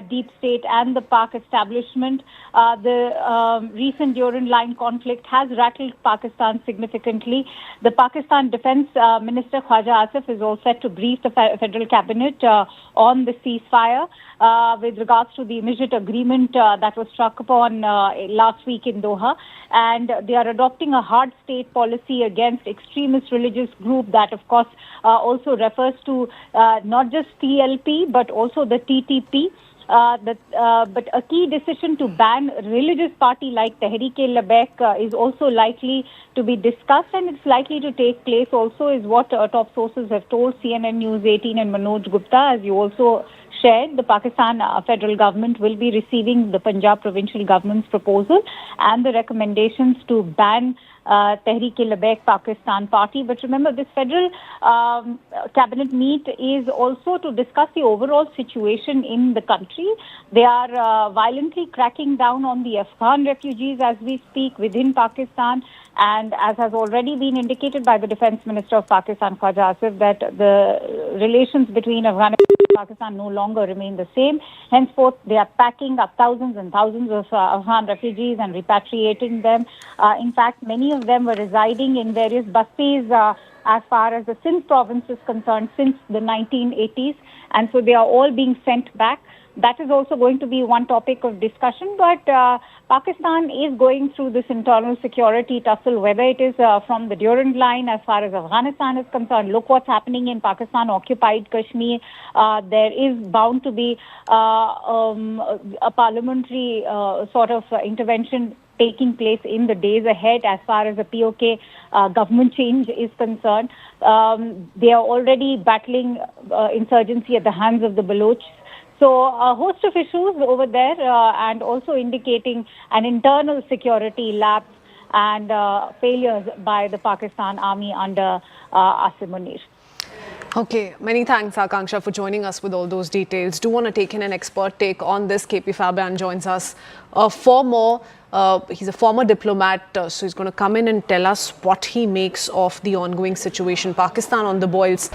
deep state and the Pak establishment. The recent Durand line conflict has rattled Pakistan significantly. The Pakistan Defence Minister Khwaja Asif is all set to brief the federal cabinet on the ceasefire with regards to the immediate agreement that was struck upon last week in Doha. And they are adopting a hard state policy against extremist religious group that, of course, also refers to not just TLP but also the TTP. But a key decision to ban a religious party like Tehreek-e-Labbaik is also likely to be discussed, and it's likely to take place also, is what top sources have told CNN News 18 and Manoj Gupta. As you also shared, the Pakistan federal government will be receiving the Punjab provincial government's proposal and the recommendations to ban Tehreek-e-Labbaik Pakistan Party. But remember, this federal cabinet meet is also to discuss the overall situation in the country. They are violently cracking down on the Afghan refugees as we speak within Pakistan. And as has already been indicated by the Defence Minister of Pakistan, Khwaja Asif, that the relations between Afghanistan and Pakistan no longer remain the same. Henceforth, they are packing up thousands and thousands of Afghan refugees and repatriating them. In fact, many of them were residing in various bastis as far as the Sindh province is concerned since the 1980s. And so they are all being sent back. That is also going to be one topic of discussion. But Pakistan is going through this internal security tussle, whether it is from the Durand line as far as Afghanistan is concerned. Look what's happening in Pakistan-occupied Kashmir. There is bound to be a parliamentary sort of intervention taking place in the days ahead as far as the POK government change is concerned. They are already battling insurgency at the hands of the Baloch. So a host of issues over there and also indicating an internal security lapse and failures by the Pakistan army under Asim Munir. Okay, many thanks, Akanksha, for joining us with all those details. Do want to take in an expert take on this. KP Fabian joins us for more. He's a former diplomat, so he's going to come in and tell us what he makes of the ongoing situation. Pakistan on the boils.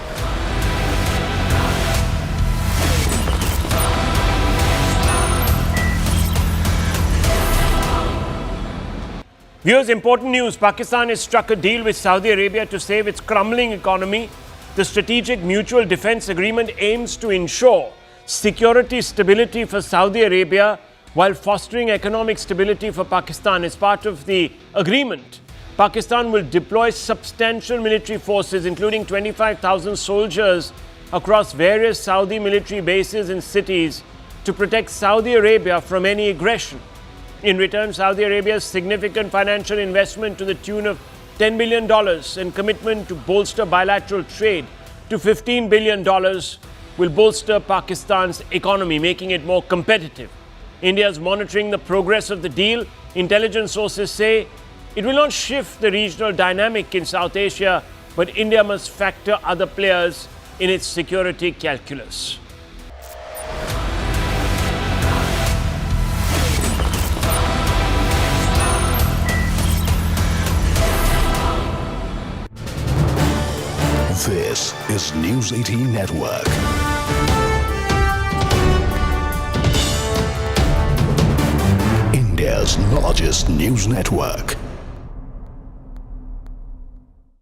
Viewers, important news. Pakistan has struck a deal with Saudi Arabia to save its crumbling economy. The Strategic Mutual Defence Agreement aims to ensure security stability for Saudi Arabia while fostering economic stability for Pakistan. As part of the agreement, Pakistan will deploy substantial military forces, including 25,000 soldiers across various Saudi military bases and cities to protect Saudi Arabia from any aggression. In return, Saudi Arabia's significant financial investment to the tune of $10 billion and commitment to bolster bilateral trade to $15 billion will bolster Pakistan's economy, making it more competitive. India is monitoring the progress of the deal. Intelligence sources say it will not shift the regional dynamic in South Asia, but India must factor other players in its security calculus. This is News 18 Network. India's largest news network.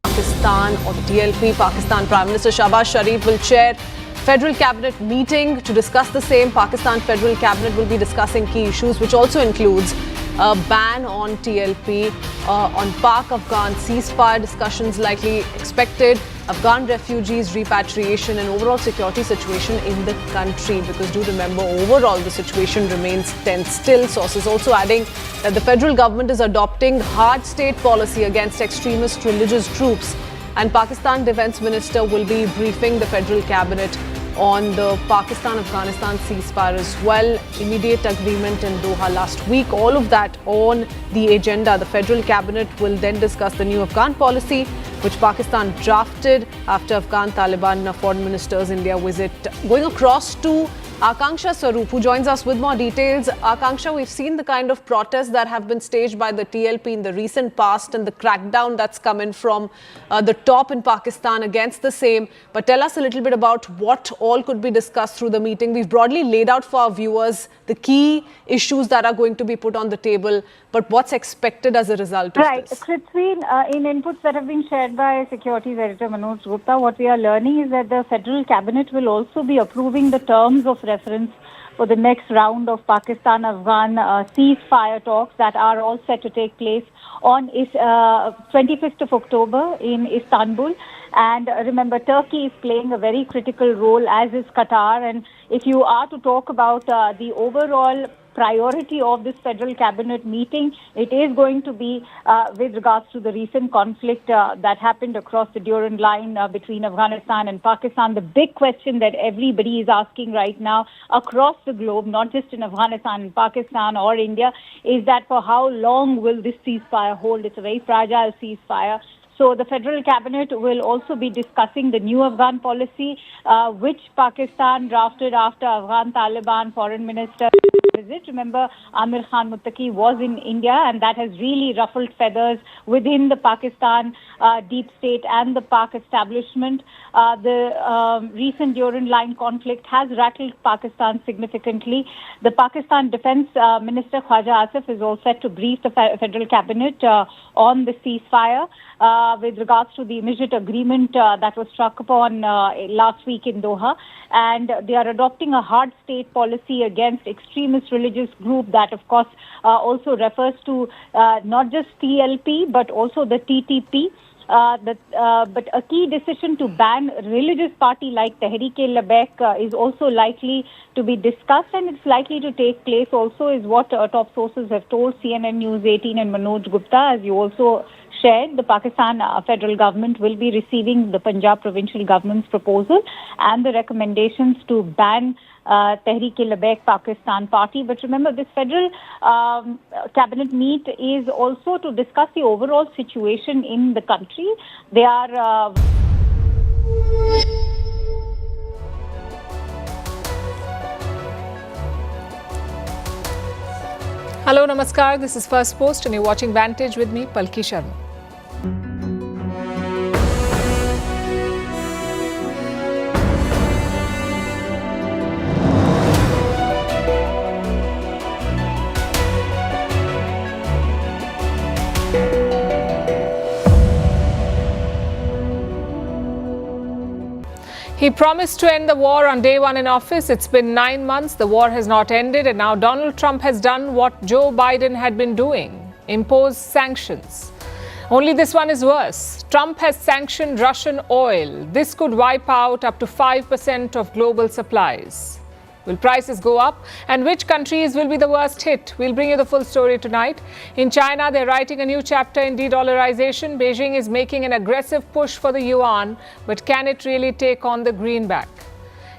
Pakistan or the DLP, Pakistan Prime Minister Shahbaz Sharif will chair Federal Cabinet meeting to discuss the same. Pakistan Federal Cabinet will be discussing key issues, which also includes a ban on TLP, on Pak-Afghan ceasefire discussions likely expected, Afghan refugees repatriation and overall security situation in the country. Because do remember, overall the situation remains tense still. Sources also adding that the federal government is adopting hard state policy against extremist religious groups. And Pakistan Defence Minister will be briefing the federal cabinet on the Pakistan-Afghanistan ceasefire as well. Immediate agreement in Doha last week. All of that on the agenda. The federal cabinet will then discuss the new Afghan policy, which Pakistan drafted after Afghan Taliban foreign minister's India visit. Going across to Akanksha Swaroop, who joins us with more details. Akanksha, we've seen the kind of protests that have been staged by the TLP in the recent past and the crackdown that's come in from the top in Pakistan against the same. But tell us a little bit about what all could be discussed through the meeting. We've broadly laid out for our viewers the key issues that are going to be put on the table, but what's expected as a result of this? Right. Krithvi, in inputs that have been shared by Securities Editor Manoj Gupta, what we are learning is that the Federal Cabinet will also be approving the terms of reference for the next round of Pakistan-Afghan ceasefire talks that are all set to take place on 25th of October in Istanbul. And remember, Turkey is playing a very critical role, as is Qatar. And if you are to talk about the overall priority of this federal cabinet meeting, it is going to be with regards to the recent conflict that happened across the Durand line between Afghanistan and Pakistan. The big question that everybody is asking right now across the globe, not just in Afghanistan and Pakistan or India, is that for how long will this ceasefire hold? It's a very fragile ceasefire. So the federal cabinet will also be discussing the new Afghan policy, which Pakistan drafted after Afghan Taliban foreign minister visit. Remember, Amir Khan Muttaqi was in India, and that has really ruffled feathers within the Pakistan deep state and the Pak establishment. The recent Durand line conflict has rattled Pakistan significantly. The Pakistan Defence Minister Khwaja Asif is all set to brief the federal cabinet on the ceasefire with regards to the immediate agreement that was struck upon last week in Doha. And they are adopting a hard state policy against extremist religious group that, of course, also refers to not just TLP, but also the TTP. But a key decision to ban religious party like Tehreek-e-Labbaik is also likely to be discussed, and it's likely to take place also, is what top sources have told CNN News 18 and Manoj Gupta. As you also shared, the Pakistan federal government will be receiving the Punjab provincial government's proposal and the recommendations to ban Tehreek-e-Labbaik Pakistan Party. But remember, this federal cabinet meet is also to discuss the overall situation in the country. They are Hello, Namaskar. This is First Post and you're watching Vantage with me, Palki Sharma. He promised to end the war on day one in office. It's been 9 months. The war has not ended. And now Donald Trump has done what Joe Biden had been doing, impose sanctions. Only this one is worse. Trump has sanctioned Russian oil. This could wipe out up to 5% of global supplies. Will prices go up? And which countries will be the worst hit? We'll bring you the full story tonight. In China, they're writing a new chapter in de-dollarization. Beijing is making an aggressive push for the yuan, but can it really take on the greenback?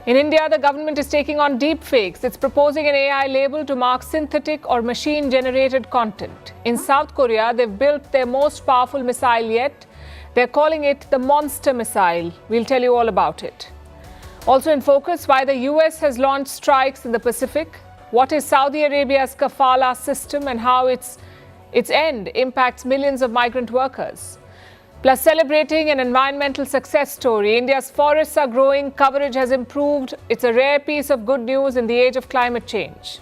In India, the government is taking on deep fakes. It's proposing an AI label to mark synthetic or machine-generated content. In South Korea, they've built their most powerful missile yet. They're calling it the Monster Missile. We'll tell you all about it. Also in focus, why the US has launched strikes in the Pacific, what is Saudi Arabia's kafala system and how its end impacts millions of migrant workers. Plus, celebrating an environmental success story. India's forests are growing, coverage has improved. It's a rare piece of good news in the age of climate change.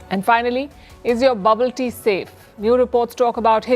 And finally, is your bubble tea safe? New reports talk about